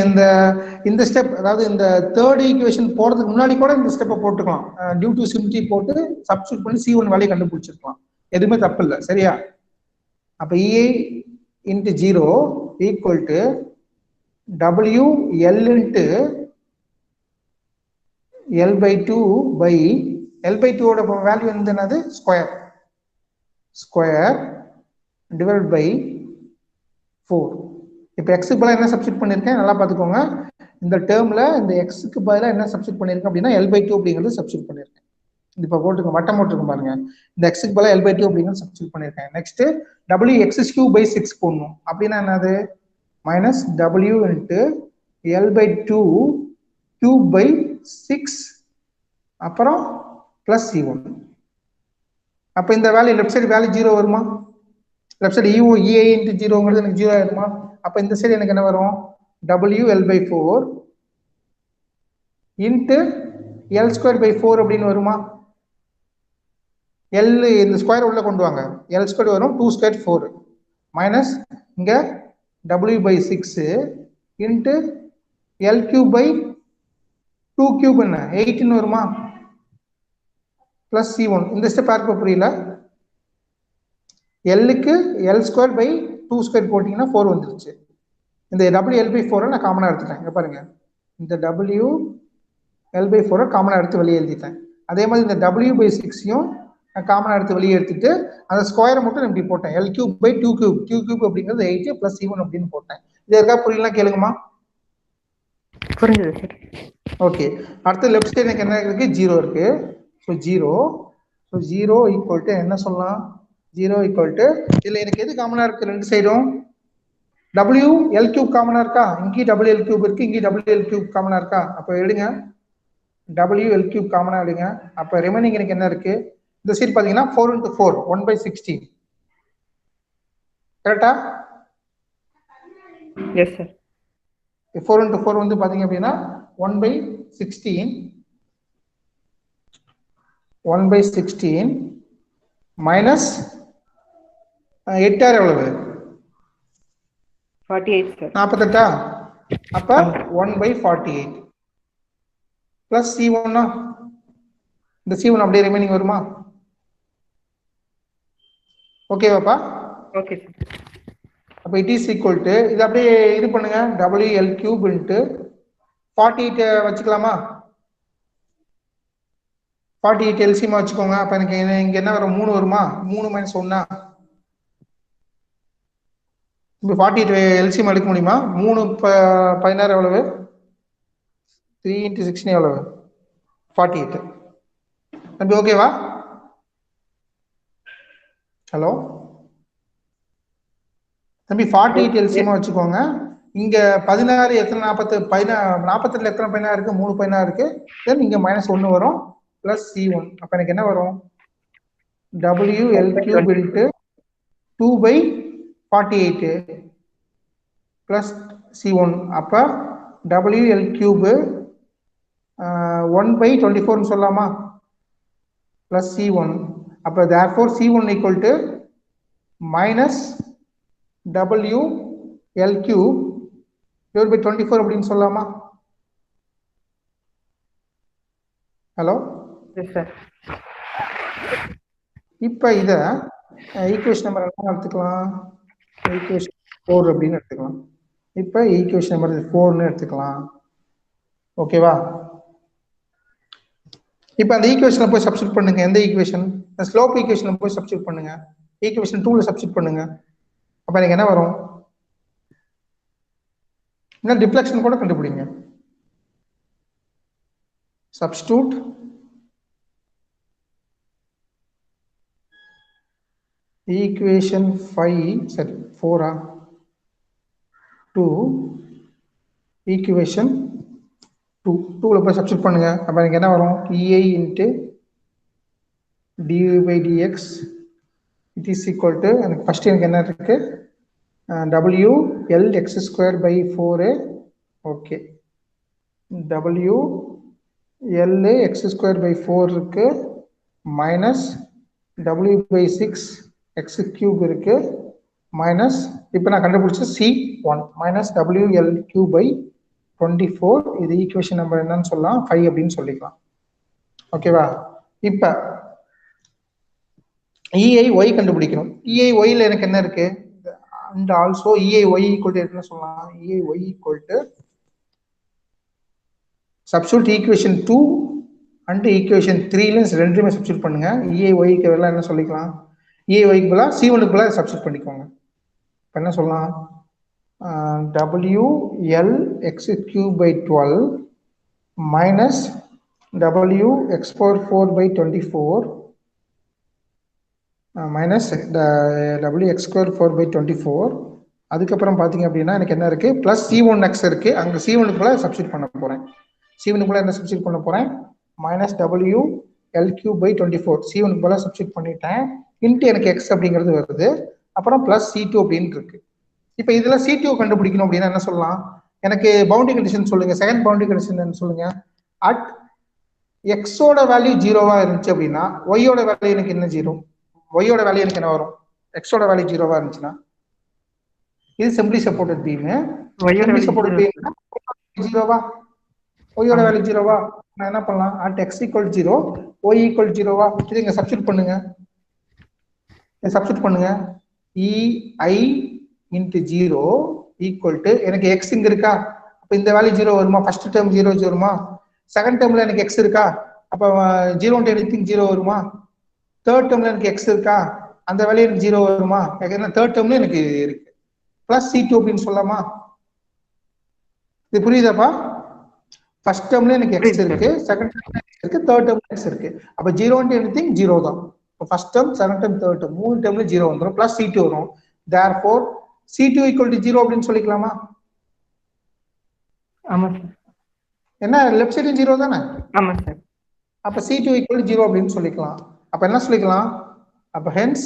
இந்த ஸ்டெப், அதாவது இந்த தேர்ட் ஈக்குவேஷன் போறதுக்கு முன்னாடி கூட இந்த ஸ்டெப்பை போட்டுக்கலாம். டியூ டு சிமிட்ரி போட்டு சப்ஸ்டிட்யூட் பண்ணி C1 வேல்யூ கண்டுபிடிச்சிருக்கலாம். எதுவுமே தப்பு இல்லை. சரியா? அப்ப EA into 0 equal to WL into L by 2 by L by 2 ஓட வேல்யூ வந்து என்னது? Square divide by 4. இப்போ எக்ஸுக்கு பதிலாக என்ன சப்ஸ்டிட் பண்ணியிருக்கேன் நல்லா பார்த்துக்கோங்க. இந்த டேர்ம்ல இந்த எக்ஸுக்கு பதிலாக என்ன சப்ஸ்டிட் பண்ணியிருக்கேன் அப்படின்னா L by 2 அப்படிங்கிறது சப்ஸ்டிட் பண்ணியிருக்கேன். இப்போ போட்டுருங்க, வட்டம் போட்டுருங்க பாருங்க. இந்த எக்ஸுக்கு பதிலாக L by 2 அப்படிங்கிறது சப்ஸ்டிட் பண்ணியிருக்கேன். Next W x cube by 6 போடணும். அப்படின்னா என்னது? Minus W into L by 2 cube by 6 அப்புறம் பிளஸ் C1. அப்போ இந்த வேல்யூ லெஃப்ட் சைடு வேல்யூ 0 வருமா? லெஃப்ட் சைடு EI இன்ட்டு 0ங்கிறது எனக்கு 0 ஆயிருமா? அப்போ இந்த சைடு எனக்கு என்ன வரும்? WL/4 இன்ட்டு L²/4 அப்படின்னு வருமா? L இந்த ஸ்கொயர் உள்ள கொண்டு வாங்க. L² வரும், 2² 4 மைனஸ் இங்க W/6 இன்ட்டு L³/2³ என்ன 8ன்னு வருமா? Plus C1. இந்த ஸ்டெப் யாருக்கு புரியல? L-க்கு L²/2² போட்டீங்கன்னா 4 வந்துருச்சு. இந்த WL/4 நான் காமனா எடுத்துட்டேன். இங்க பாருங்க, இந்த WL/4 காமனா எடுத்து வெளியே எழுதிட்டேன். அதே மாதிரி இந்த W/6யும் நான் காமனா எடுத்து வெளியே எடுத்துட்டு அந்த ஸ்கொயரை மட்டும் இப்படி போட்டேன். L³/2³ Q³ அப்படிங்கிறது 8 பிளஸ் C1 அப்படின்னு போட்டேன். இது இருக்கா புரியலாம்? கேளுங்கம்மா. புரிஞ்சுது சார். ஓகே, அடுத்து லெஃப்ட் சைடு எனக்கு என்ன இருக்கு? 0 இருக்கு. ஸோ 0 ஈக்குவல் டு என்ன சொல்லலாம்? 0 ஈக்குவல் டு இதுல எனக்கு எது காமனா இருக்கு? ரெண்டு சைடும் WL³ காமனா இருக்கா? இங்கேயும் WL³ இருக்கு, இங்கேயும் WL³ காமனா இருக்கா? அப்போ எடுங்க, WL³ காமனா எடுங்க. அப்போ ரிமைனிங் எனக்கு என்ன இருக்கு? இந்த சைடு பாத்தீங்கன்னா 4 × 4 1/16 கரெக்டா? Yes sir. 4 × 4 வந்து பாத்தீங்க அப்படின்னா 1/16 மைனஸ் 8 எவ்வளவு? 48 சார். 48. அப்ப 1/48 பிளஸ் C1. இந்த C1 அப்படியே ரிமைனிங் வருமா? ஓகேவாப்பா? Okay sir. அப்ப இட் இஸ் ஈக்குவல் டு இது அப்படியே இது பண்ணுங்க, WL³ இன்ட்டு 48 வச்சுக்கலாமா? 48 எல்சியமா வச்சுக்கோங்க. அப்ப எனக்கு இங்க என்ன வரும்? 3 வருமா? 3 மைனஸ் 1. இப்போ 48 எல்சியம் எடுக்க முடியுமா? 3 16 எவ்வளவு? 3 × 16 எவ்வளவு? 48. தம்பி ஓகேவா? ஹலோ தம்பி, 48 எல்சியமா வச்சுக்கோங்க. இங்க 16 எத்தனை? 42 எத்தனை பையனா இருக்கு? 3 பையனா இருக்கு. தென் இங்க -1 வரும் பிளஸ் C1. அப்ப எனக்கு என்ன வரும்? WL³ into 2/48 plus C1. அப்ப WL³ 1/24 சொல்லலாமா? Plus C1. அப்ப therefore C1 equal to minus WL³ divided by 24 அப்படின்னு சொல்லலாமா? ஹலோ. Yes sir. இப்ப இத ஈக்குவேஷன் நம்பர் என்ன எடுத்துக்கலாம்? ஈக்குவேஷன் 4 அப்படின்னு எடுத்துக்கலாம். இப்ப ஈக்குவேஷன் நம்பர் 4ன்னு எடுத்துக்கலாம். ஓகேவா? இப்ப அந்த ஈக்குவேஷனை போய் சப்ஸ்டிட் பண்ணுங்க. எந்த ஈக்குவேஷன்? ஸ்லோப் ஈக்குவேஷனை போய் சப்ஸ்டிட் பண்ணுங்க. ஈக்குவேஷன் 2ல சப்ஸ்டிட் பண்ணுங்க. அப்ப எனக்கு என்ன வரும்? என்ன டிஃப்ளெக்ஷன் கூட கண்டுபிடிங்க. சப்ஸ்டிட்யூட் ஈக்குவேஷன் 4 2 ஈக்குவேஷன் 2ல போய் சப்ஸ்டிட் பண்ணுங்க. அப்ப எனக்கு என்ன வரும்? EI into dy/dx it is equal to எனக்கு ஃபர்ஸ்ட் எனக்கு என்ன இருக்கு? WL(x²/4a) ஓகே, WL(x²/4) இருக்கு மைனஸ் W/6 x³ இருக்கு மைனஸ் இப்போ நான் கண்டுபிடிச்ச C1 மைனஸ் WL³/24. இது ஈக்குவேஷன் நம்பர் என்னன்னு சொல்லலாம்? 5 அப்படின்னு சொல்லிக்கலாம். ஓகேவா? இப்ப EIY கண்டுபிடிக்கணும். EIY-ல எனக்கு என்ன இருக்கு? and also EIY equal to என்ன சொல்லலாம்? EIY equal to substitute equation 2 and equation 3ல ரெண்டுமே சப்ஸ்டிட் பண்ணுங்க. EIY க்கு பதிலா என்ன சொல்லிக்கலாம்? EIY க்கு பதிலா C1 க்கு பதிலா சப்ஸ்டிட் பண்ணிக்கோங்க. இப்போ என்ன சொல்லலாம்? WL(x³/12) minus WX⁴/24 minus WX²/4/24. அதுக்கப்புறம் பார்த்தீங்க அப்படின்னா எனக்கு என்ன இருக்கு? பிளஸ் C1x இருக்கு. அங்கே C1 க்குள்ள சப்ஸ்டிட் பண்ண போறேன். C1 க்குள்ள என்ன சப்ஸ்டிட் பண்ண போறேன்? Minus W L cube by 24 C1 போல சப்ஸ்டியூட் பண்ணிட்டேன் இன்ட்டு எனக்கு எக்ஸ் அப்படிங்கிறது வருது அப்புறம் பிளஸ் C2 அப்படின்னு இருக்கு இப்போ இதுல C2 கண்டுபிடிக்கணும் அப்படின்னா என்ன சொல்லலாம் எனக்கு பவுண்டரி கண்டிஷன் சொல்லுங்க செகண்ட் பவுண்டரி கண்டிஷன் சொல்லுங்க அட் எக்ஸோட வேல்யூ ஜீரோவா இருந்துச்சு அப்படின்னா ஒய்யோட வேல்யூ எனக்கு என்ன ஜீரோ ஒய்யோட வேல்யூ எனக்கு என்ன வரும் எக்ஸோட வேல்யூ ஜீரோவா இருந்துச்சுன்னா இது simply supported beam simply supported beam ஜீரோவா ஒய்யோட வேல்யூ ஜீரோவா நான் என்ன பண்ணலாம் at X equal zero Y equal ஜீரோவா இது இங்க சப்ஸ்டியூட் பண்ணுங்க சப்ஸ்டியூட் பண்ணுங்க E I into zero equal to எனக்கு எக்ஸ் இங்க இருக்கா அப்ப இந்த வேல்யூ ஜீரோ வருமா ஃபர்ஸ்ட் டேர்ம் ஜீரோ வருமா செகண்ட் டேர்ம்ல எனக்கு எக்ஸ் இருக்கா அப்ப ஜீரோ எனிதிங் ஜீரோ வருமா தேர்ட் டேர்ம்ல எனக்கு எக்ஸ் இருக்கா அந்த வேல்யூ எனக்கு ஜீரோ வருமா ஏன்னா தேர்ட் டேர்ம்ல எனக்கு இருக்கு பிளஸ் C2 அப்படின்னு சொல்லலாமா இது புரியுதாப்பா ஃபர்ஸ்ட் டேர்ம்ல எனக்கு எக்ஸ் இருக்கு செகண்ட் டேர்ம்ல எக்ஸ் இருக்கு தேர்ட் டேர்ம்ல எக்ஸ் இருக்கு அப்ப ஜீரோ எனிதிங் ஜீரோ தான் first term second term third term மூணு டேர்ம்ல ஜீரோ வந்துரும் பிளஸ் C2 வரும் therefore C2 equal to 0 அப்படின்னு சொல்லிக்கலாமா ஆமா சார் என்ன லெஃப்ட் சைடு ஜீரோ தானே ஆமா சார் அப்ப C2 equal to 0 அப்படின்னு சொல்லிக்கலாம் அப்ப என்ன சொல்லிக்கலாம் அப்ப hence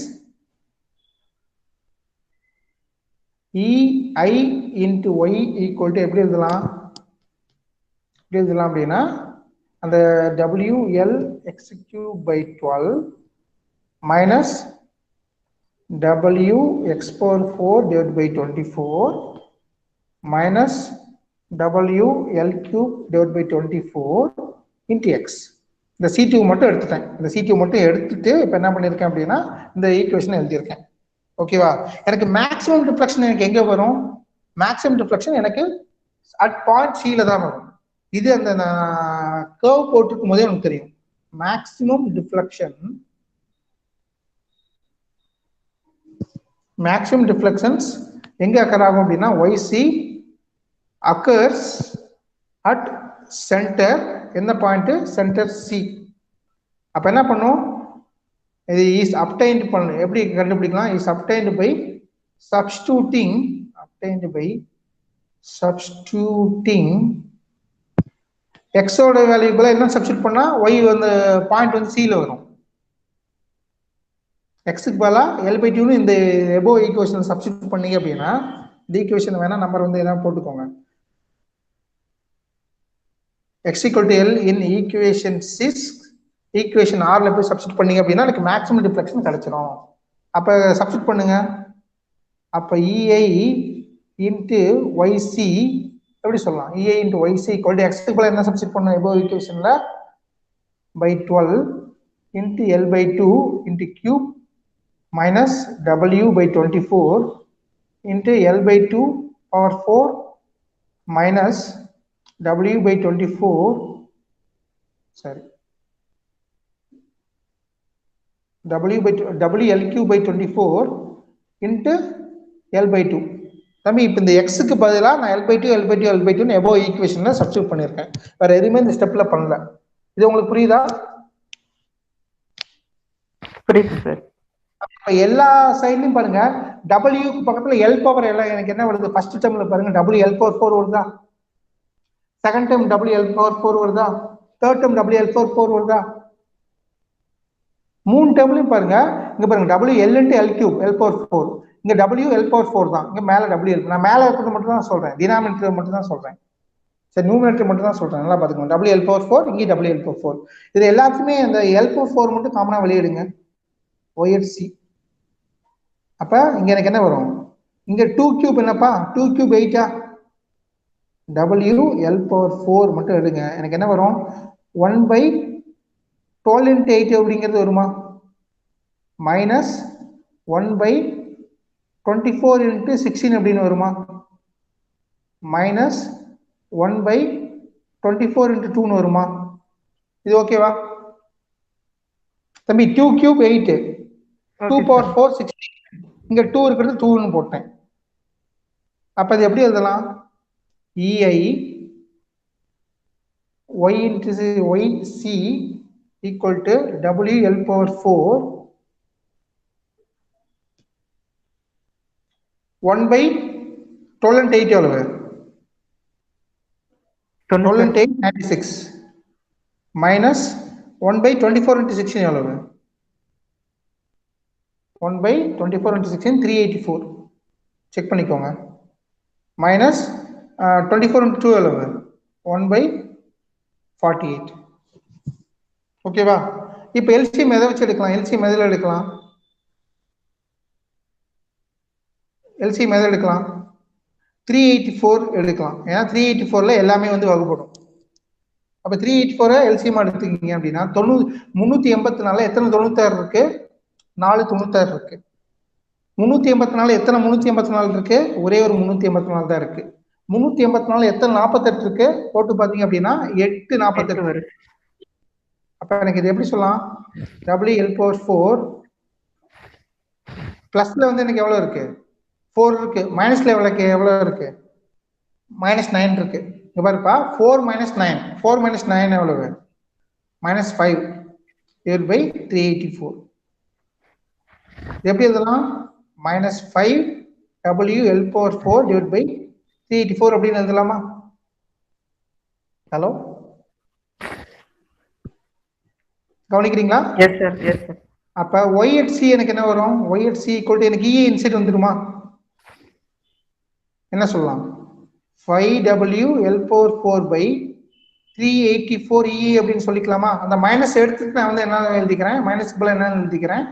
EI into Y equal to எப்படி எழுதலாம் அப்படின்னா அந்த WL x cube by 12 minus W x power 4 divided by 24 minus W L cube divided by 24 into x. இந்த C2 மட்டும் எடுத்துட்டேன் இந்த C2 மட்டும் எடுத்துட்டு இப்போ என்ன பண்ணியிருக்கேன் அப்படின்னா இந்த ஈக்குவேஷன் எழுதியிருக்கேன் ஓகேவா எனக்கு மேக்ஸிமம் ரிஃப்ளெக்ஷன் எனக்கு எங்க வரும் மேக்ஸிமம் ரிஃப்ளெக்ஷன் எனக்கு அட் பாயிண்ட் C ல தான் வரும் இது அந்த நான் கர்வ் போட்டுருக்கும் போதே எனக்கு தெரியும் மேக்ஸிமம் ரிஃப்ளெக்ஷன்ஸ் எங்க அக்கர் ஆகும் அப்படின்னா YC occurs at center என்ன பாயிண்ட் சென்டர் C அப்ப என்ன பண்ணும் இது is obtained பண்ணணும் எப்படி கண்டுபிடிக்கலாம் is obtained by substituting x ஓட வேல்யூக்குள்ள என்ன சப்ஸ்டிட் பண்ணா y வந்து பாயிண்ட் வந்து C ல வரும் x க்கு பதிலா L/2 னு இந்த above ஈக்குவேஷன் சப்ஸ்டிட் பண்ணீங்க அப்படினா இந்த ஈக்குவேஷன் வேணா நம்பர் வந்து என்ன போட்டுக்கோங்க x equal to L in equation 6 equation 6 ல போய் சப்ஸ்டிட் பண்ணீங்க அப்படினா எனக்கு மேக்ஸிமம் ரிஃப்ளெக்ஷன் கிடைச்சிரும் அப்ப சப்ஸ்டிட் பண்ணுங்க அப்ப EI into YC எப்படி சொல்லலாம் EI into YC equal to x க்கு பதிலா என்ன சப்ஸ்டிட் பண்ணனும் above ஈக்குவேஷன்ல by 12 into L/2 into cube minus W by 24 into L/2 power 4 minus W by 24 sorry WL cube by 24 into L/2 தம்பி இப்போ இந்த x க்கு பதிலா நான் L/2 னு above ஈக்குவேஷன்ல சப்ஸ்டிட் பண்ணிருக்கேன் வேற எதுவுமே இந்த ஸ்டெப்ல பண்ணல இது உங்களுக்கு புரியுதா புரியுது சார் அப்ப எல்லா சைடுலயும் பாருங்க W க்கு பக்கத்துல L பவர் எல்லாம் எனக்கு என்ன வருது ஃபர்ஸ்ட் டேர்ம்ல பாருங்க WL power 4 வருதா செகண்ட் டேர்ம் WL power 4 வருதா தேர்ட் டேர்ம் WL power 4 வருதா மூணு டேர்ம்லயும் பாருங்க இங்க பாருங்க WL into L cube L power 4 இங்க WL power 4 தான் இங்க மேல WL நான் மேல இருக்கிறது மட்டும் தான் சொல்றேன் டினாமினேட்டர் மட்டும் தான் சொல்றேன் சரி நியூமரேட்டர் மட்டும் தான் சொல்றேன் நல்லா பாத்துக்கோங்க WL power 4 இங்க WL power 4 இது எல்லாத்துக்குமே அந்த L power 4 மட்டும் காமனா வெளியிடுங்க YC அப்ப இங்க எனக்கு என்ன வரும் இங்க 2 கியூப் என்னப்பா 2 கியூப் 8 WL power 4 மட்டும் எடுங்க எனக்கு என்ன வரும் 1 by 12 into 8 அப்படிங்கிறது வருமா மைனஸ் 1 by 24 into 16 அப்படின்னு வருமா மைனஸ் 1 by 24 into 2 வருமா இது ஓகேவா தம்பி 2 கியூப் 8 2 power 4 16 இங்க 2 இருக்கிறது 2 னு போட்டேன் அப்ப இது எப்படி எழுதலாம் EI Y into YC equal to WL power 4 1 by 12 and 8 எவ்வளவு 12 and 8 96 மைனஸ் 1/24 into 16 எவ்வளவு? 1/24 into 16 384. செக் பண்ணிக்கோங்க. மைனஸ் 24 into 2 எவ்வளவு? 1/48. ஓகேவா? இப்போ எல்சிஎம் எதை வச்சு எடுக்கலாம்? எல்சிஎம் எதில் எடுக்கலாம்? எல்சிஎம் எதை எடுக்கலாம்? 384 எடுக்கலாம். ஏன்னா 384ல எல்லாமே வந்து வகுப்படும். அப்ப 384 எல்சிஎம் எடுத்துக்கிங்க அப்படின்னா 384 எத்தனை 96 இருக்கு? 4 96 இருக்கு. 384 எத்தனை 384 இருக்கு? ஒரே ஒரு 384 தான் இருக்கு. 384 எத்தனை 48 இருக்கு? போட்டு பாத்தீங்க அப்படின்னா 848 வருது. அப்ப எனக்கு இது எப்படி சொல்லலாம்? WL/4 பிளஸ்ல வந்து எனக்கு எவ்வளவு இருக்கு? 4 இருக்கு. மைனஸ்ல எவ்வளவு இருக்கு? -9 இருக்கு. இங்க பாருப்பா 4 - 9. 4 - 9 எவ்வளவு? -5 / 384. எப்படி எழுதலாம்? -5 WL/4 / 384 அப்படின்னு எழுதலாமா? ஹலோ, கவனிக்கிறீங்களா? Yes sir, yes sir. அப்ப y@c எனக்கு என்ன வரும்? y@c = எனக்கு e இன்சைட் வந்துருமா? என்ன சொல்லலாம்? 5WL/4 / 384 e அப்படின்னு சொல்லிக்கலாமா? அந்த மைனஸ் எடுத்துட்டு நான் வந்து என்ன எழுதிக்கிறேன்? மைனஸ் பதிலா என்ன எழுதிக்கிறேன்?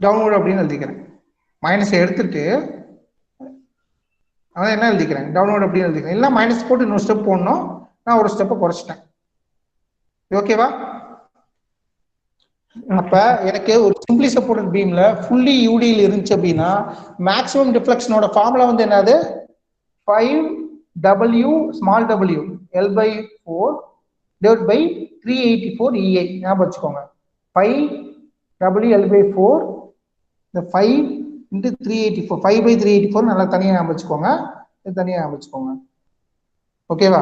டவுன்வர்ட் அப்படின்னு எழுதிக்கிறேன். மைனஸ் எடுத்துட்டு அதான் என்ன எழுதிக்கிறேன்? டவுன்வர்ட் அப்படின்னு எழுதிக்கிறேன். இல்லை மைனஸ் போட்டு இன்னொரு ஸ்டெப் போடணும். நான் ஒரு ஸ்டெப்பை குறைச்சிட்டேன். ஓகேவா? அப்ப எனக்கு ஒரு சிம்பிளி சப்போர்ட்டட் பீம்ல ஃபுல்லி யூடியில் இருந்துச்சு அப்படின்னா மேக்ஸிமம் டிஃப்ளெக்ஷனோட ஃபார்முலா வந்து என்னது? 5W small w L/4 / 384 EI. ஞாபகம் வச்சுக்கோங்க. 5W L/4 இந்த 5 into 384 5/384 நல்லா தனியாக ஞாபகம் வச்சுக்கோங்க. இது தனியாக ஞாபகம் வச்சுக்கோங்க. ஓகேவா?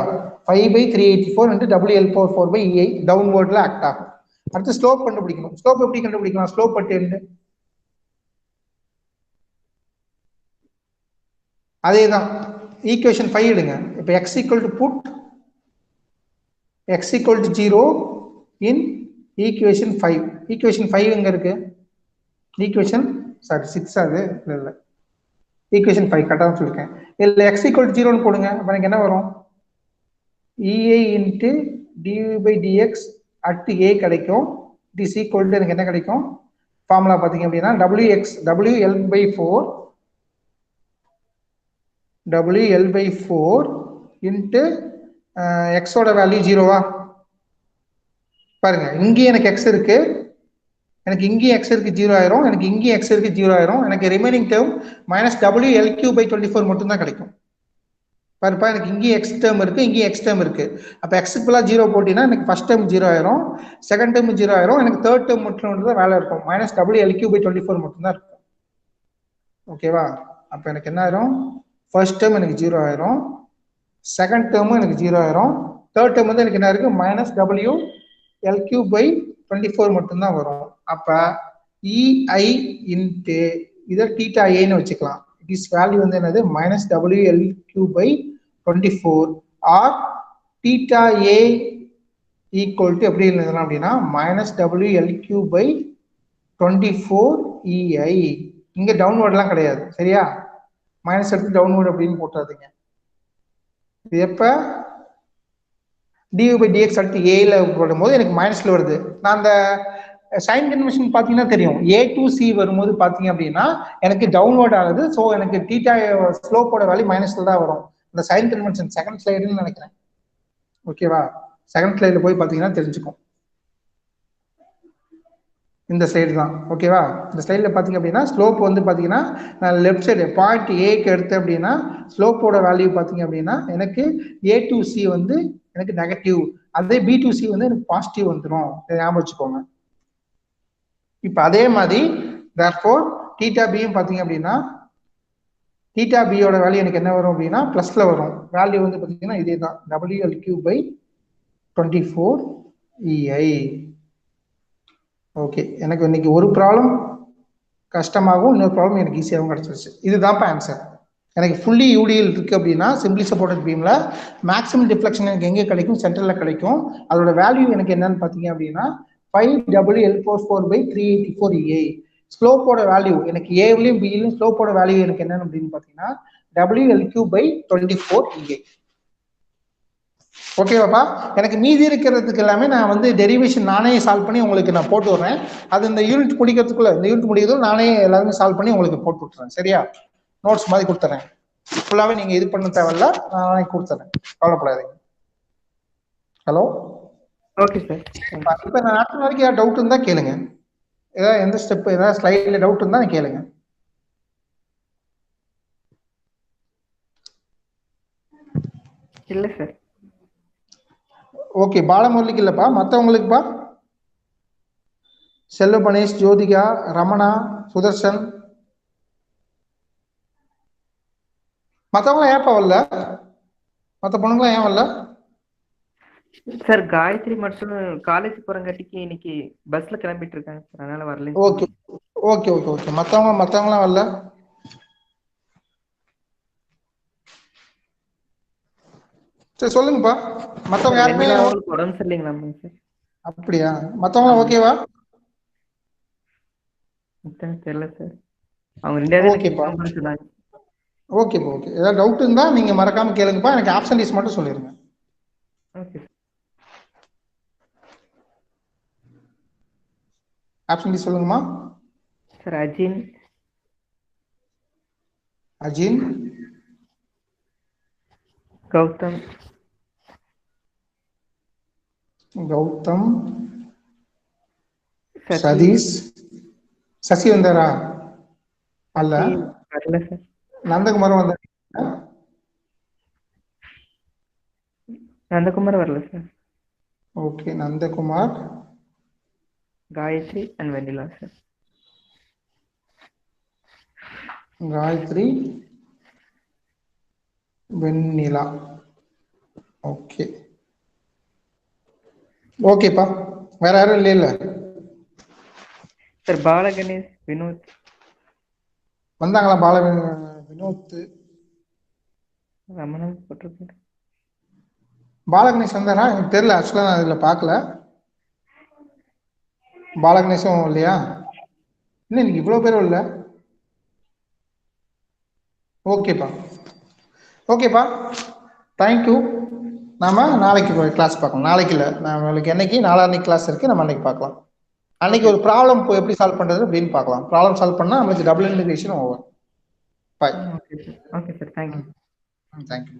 5/384 into WL/4 / EI டவுன்வர்ட்ல ஆக்ட் ஆகும். அடுத்து ஸ்லோப் கண்டுபிடிக்கணும். ஸ்லோப் எப்படி கண்டுபிடிக்கலாம்? ஸ்லோப் அட் எண்ட் அதேதான். ஈக்குவேஷன் 5 எடுங்க. இப்போ x = put x = 0 in equation 5. Equation 5 எங்க இருக்கு? ஈக்குவேஷன் 6 அது இல்ல ஈக்குவேஷன் 5 கரெக்டா சொல்லிருக்கேன். இல்ல x = 0 போடுங்க. அப்ப எனக்கு என்ன வரும்? EI into dv/dx at a கிடைக்கும். it is equal to எனக்கு என்ன கிடைக்கும்? ஃபார்முலா பாத்தீங்க அப்படின்னா WL/4 into x ஓட வேல்யூ 0வா? பாருங்க, இங்கேயும் எனக்கு x இருக்கு, எனக்கு இங்கேயும் x இருக்கு 0 ஆயிரும், எனக்கு இங்கேயும் x இருக்கு 0 ஆயிரும். எனக்கு ரிமைனிங் டேர்ம் -WL3/24 மட்டும் தான் கிடைக்கும். பாருப்பா, எனக்கு இங்கேயும் x டேர்ம் இருக்கு, இங்கேயும் x டேர்ம் இருக்கு. அப்ப x க்கு பதிலா 0 போட்டீங்கன்னா எனக்கு ஃபர்ஸ்ட் டேர்ம் 0 ஆயிரும், செகண்ட் டேர்ம் 0 ஆயிரும், எனக்கு தேர்ட் டேர்ம் மட்டும் தான் வேலை இருக்கும். -WL3/24 மட்டும் தான் இருக்கும். ஓகேவா? அப்ப எனக்கு என்ன ஆயிரும்? ஃபர்ஸ்ட் டேர்ம் எனக்கு 0 ஆயிரும், செகண்ட் டேர்மும் எனக்கு 0 ஆயிரும், தேர்ட் டேர்ம் வந்து எனக்கு என்ன இருக்கு? -WL3/24 மட்டும் தான் வரும். அப்ப EI இன்ட்டு இதை θa ன்னு வச்சுக்கலாம். this value வந்து என்னது? -WL3/24 or θa equal to எப்படி எழுதலாம் அப்படின்னா -WL3/24 EI. இங்க டவுன்வர்ட்லாம் கிடையாது, சரியா? மைனஸ் எடுத்து டவுன்வர்ட் அப்படின்னு போட்டாதீங்க. இது எப்ப dv/dx அடுத்து a ல போடும்போது எனக்கு மைனஸ்ல வருது. நான் அந்த சைன் கன்வென்ஷன் பாத்தீங்கன்னா தெரியும், a to c வரும்போது பாத்தீங்க அப்படின்னா எனக்கு டவுன்வர்ட் ஆகுது. ஸோ எனக்கு தீட்டா ஸ்லோப்போட வேல்யூ மைனஸ்ல தான் வரும். இந்த சைன் கன்வென்ஷன் செகண்ட் ஸ்லைடுன்னு நினைக்கிறேன். ஓகேவா? செகண்ட் ஸ்லைட்ல போய் பாத்தீங்கன்னா தெரிஞ்சுக்கும். இந்த ஸ்லைடு தான். ஓகேவா? இந்த ஸ்லைட்ல பாத்தீங்க அப்படின்னா ஸ்லோப் வந்து பாத்தீங்கன்னா நான் லெஃப்ட் சைடு பாயிண்ட் ஏக்கு எடுத்தேன் அப்படின்னா ஸ்லோப்போட வேல்யூ பாத்தீங்க அப்படின்னா எனக்கு a to c வந்து எனக்கு நெகட்டிவ், அதே b to c வந்து எனக்கு பாசிட்டிவ் வந்துடும். ஞாபகம் வச்சுக்கோங்க. இப்ப அதே மாதிரி therefore θb யும் பாத்தீங்க அப்படின்னா θb யோட வேல்யூ எனக்கு என்ன வரும் அப்படின்னா பிளஸ்ல வரும். வேல்யூ வந்து பாத்தீங்கன்னா இதே தான், WL3/24 EI. ஓகே, எனக்கு இன்னைக்கு ஒரு ப்ராப்ளம் கஷ்டமாகவும் இன்னொரு ப்ராப்ளம் எனக்கு ஈஸியாகவும் கிடைச்சிருச்சு. இதுதான் ஆன்சர். எனக்கு ஃபுல்லி யூடிஎல் இருக்கு அப்படின்னா சிம்பிளி சப்போர்ட்டட் பீம்ல மேக்ஸிமம் டிஃப்ளெக்ஷன் எனக்கு எங்கே கிடைக்கும்? சென்டர்ல கிடைக்கும். அதோட வேல்யூ எனக்கு என்னன்னு பார்த்தீங்க அப்படின்னா 5WL44/384 ஸ்லோப்போட வேல்யூ எனக்கு ஏவிலையும் பியிலும் ஸ்லோப்போட வேல்யூ எனக்கு என்னன்னு அப்படின்னு பார்த்தீங்கன்னா WL3/24 ஓகேவாப்பா? எனக்கு மீதி இருக்கிறதுக்கு எல்லாமே நான் வந்து டெரிவேஷன் நானே சால்வ் பண்ணி உங்களுக்கு நான் போட்டு விடுறேன். அது இந்த யூனிட் முடிக்கிறதுக்குள்ள இந்த யூனிட் முடிக்கிறதும் நானே எல்லாருமே சால்வ் பண்ணி உங்களுக்கு போட்டு விட்டுறேன். சரியா? நோட்ஸ் மாதிரி கொடுத்துறேன். ஃபுல்லாவே நீங்க இது பண்ண தேவையில்ல, நானே கொடுத்துறேன், கவலைப்படாதீங்க. Hello, okay sir. இப்போ நான் நாட்டு வரைக்கும் ஏதாவது டவுட் இருந்தா கேளுங்க. ஏதாவது எந்த ஸ்டெப் ஏதாவது ஸ்லைட்ல டவுட் இருந்தா கேளுங்க. இல்ல சார். ஓகே, பாலமுரளிக்கு இல்லப்பா, மற்றவங்களுக்குப்பா? செல்வ கணேஷ், ஜோதிகா, ரமணா, சுதர்ஷன், மற்றவங்களாம் ஏன்ப்பா வரல? மற்ற பொண்ணுங்களாம் ஏன் வரல சார்? காயத்ரி மட்டும் காலேஜ் போறங்காட்டிக்கு இன்னைக்கு பஸ்ல கிளம்பிட்டு இருக்காங்க சார், அதனால வரல. Okay okay okay okay. மற்றவங்களாம் வரல? சரி சொல்லுங்கப்பா. மற்றவங்க யாருமே உடம்பு சரியில்லைங்களா சார்? அப்படியா? மற்றவங்களாம் ஓகேவா? தெரியல சார், அவங்க ரெண்டாவது ஓகேப்பா. சொன்னாங்க. ஓகேப்பா ஓகே. ஏதாவது டவுட் இருந்தா நீங்க மறக்காம கேளுங்கப்பா. எனக்கு ஆப்சன்டீஸ் மட்டும் சொல்லிருங்க. ஓகே ஆப்சன்டீஸ் சொல்லுங்கம்மா. சார் அஜின், அஜின், கௌதம், கௌதம், சதீஷ், சசி வந்தாரா? அல்ல, வரல சார். நந்தகுமார் வந்தார்? நந்தகுமார் வரல sir. Okay, Nandakumar, Gayathri and Vennila sir. Gayathri, Vennila. Okay ஓகேப்பா. வேற யாரும் இல்ல சார்? பாலகணேஷ், வினோத் வந்தாங்களா? வினோத், ரமணன் போட்டிருக்காரு. பாலகணேஷ் வந்தாரா? எனக்கு தெரியல, ஆக்சுவலா நான் இதுல பாக்கல. பாலகணேஷும் இல்லையா? இன்னும் இன்னைக்கு இவ்வளவு பேரும் இல்ல. ஓகேப்பா ஓகேப்பா, தேங்க்யூ. நாம நாளைக்கு கிளாஸ் பார்க்கலாம். நாளைக்கு இல்லை, நம்மளுக்கு என்னைக்கு நாளான்னைக்கு கிளாஸ் இருக்கு, நம்ம அன்னைக்கு பார்க்கலாம். அன்னைக்கு ஒரு ப்ராப்ளம் எப்படி சால்வ் பண்றது அப்படின்னு பார்க்கலாம். ப்ராப்ளம் சால்வ் பண்ணா நம்மளுக்கு double integration over. Bye. Okay sir. Thank you. Thank you.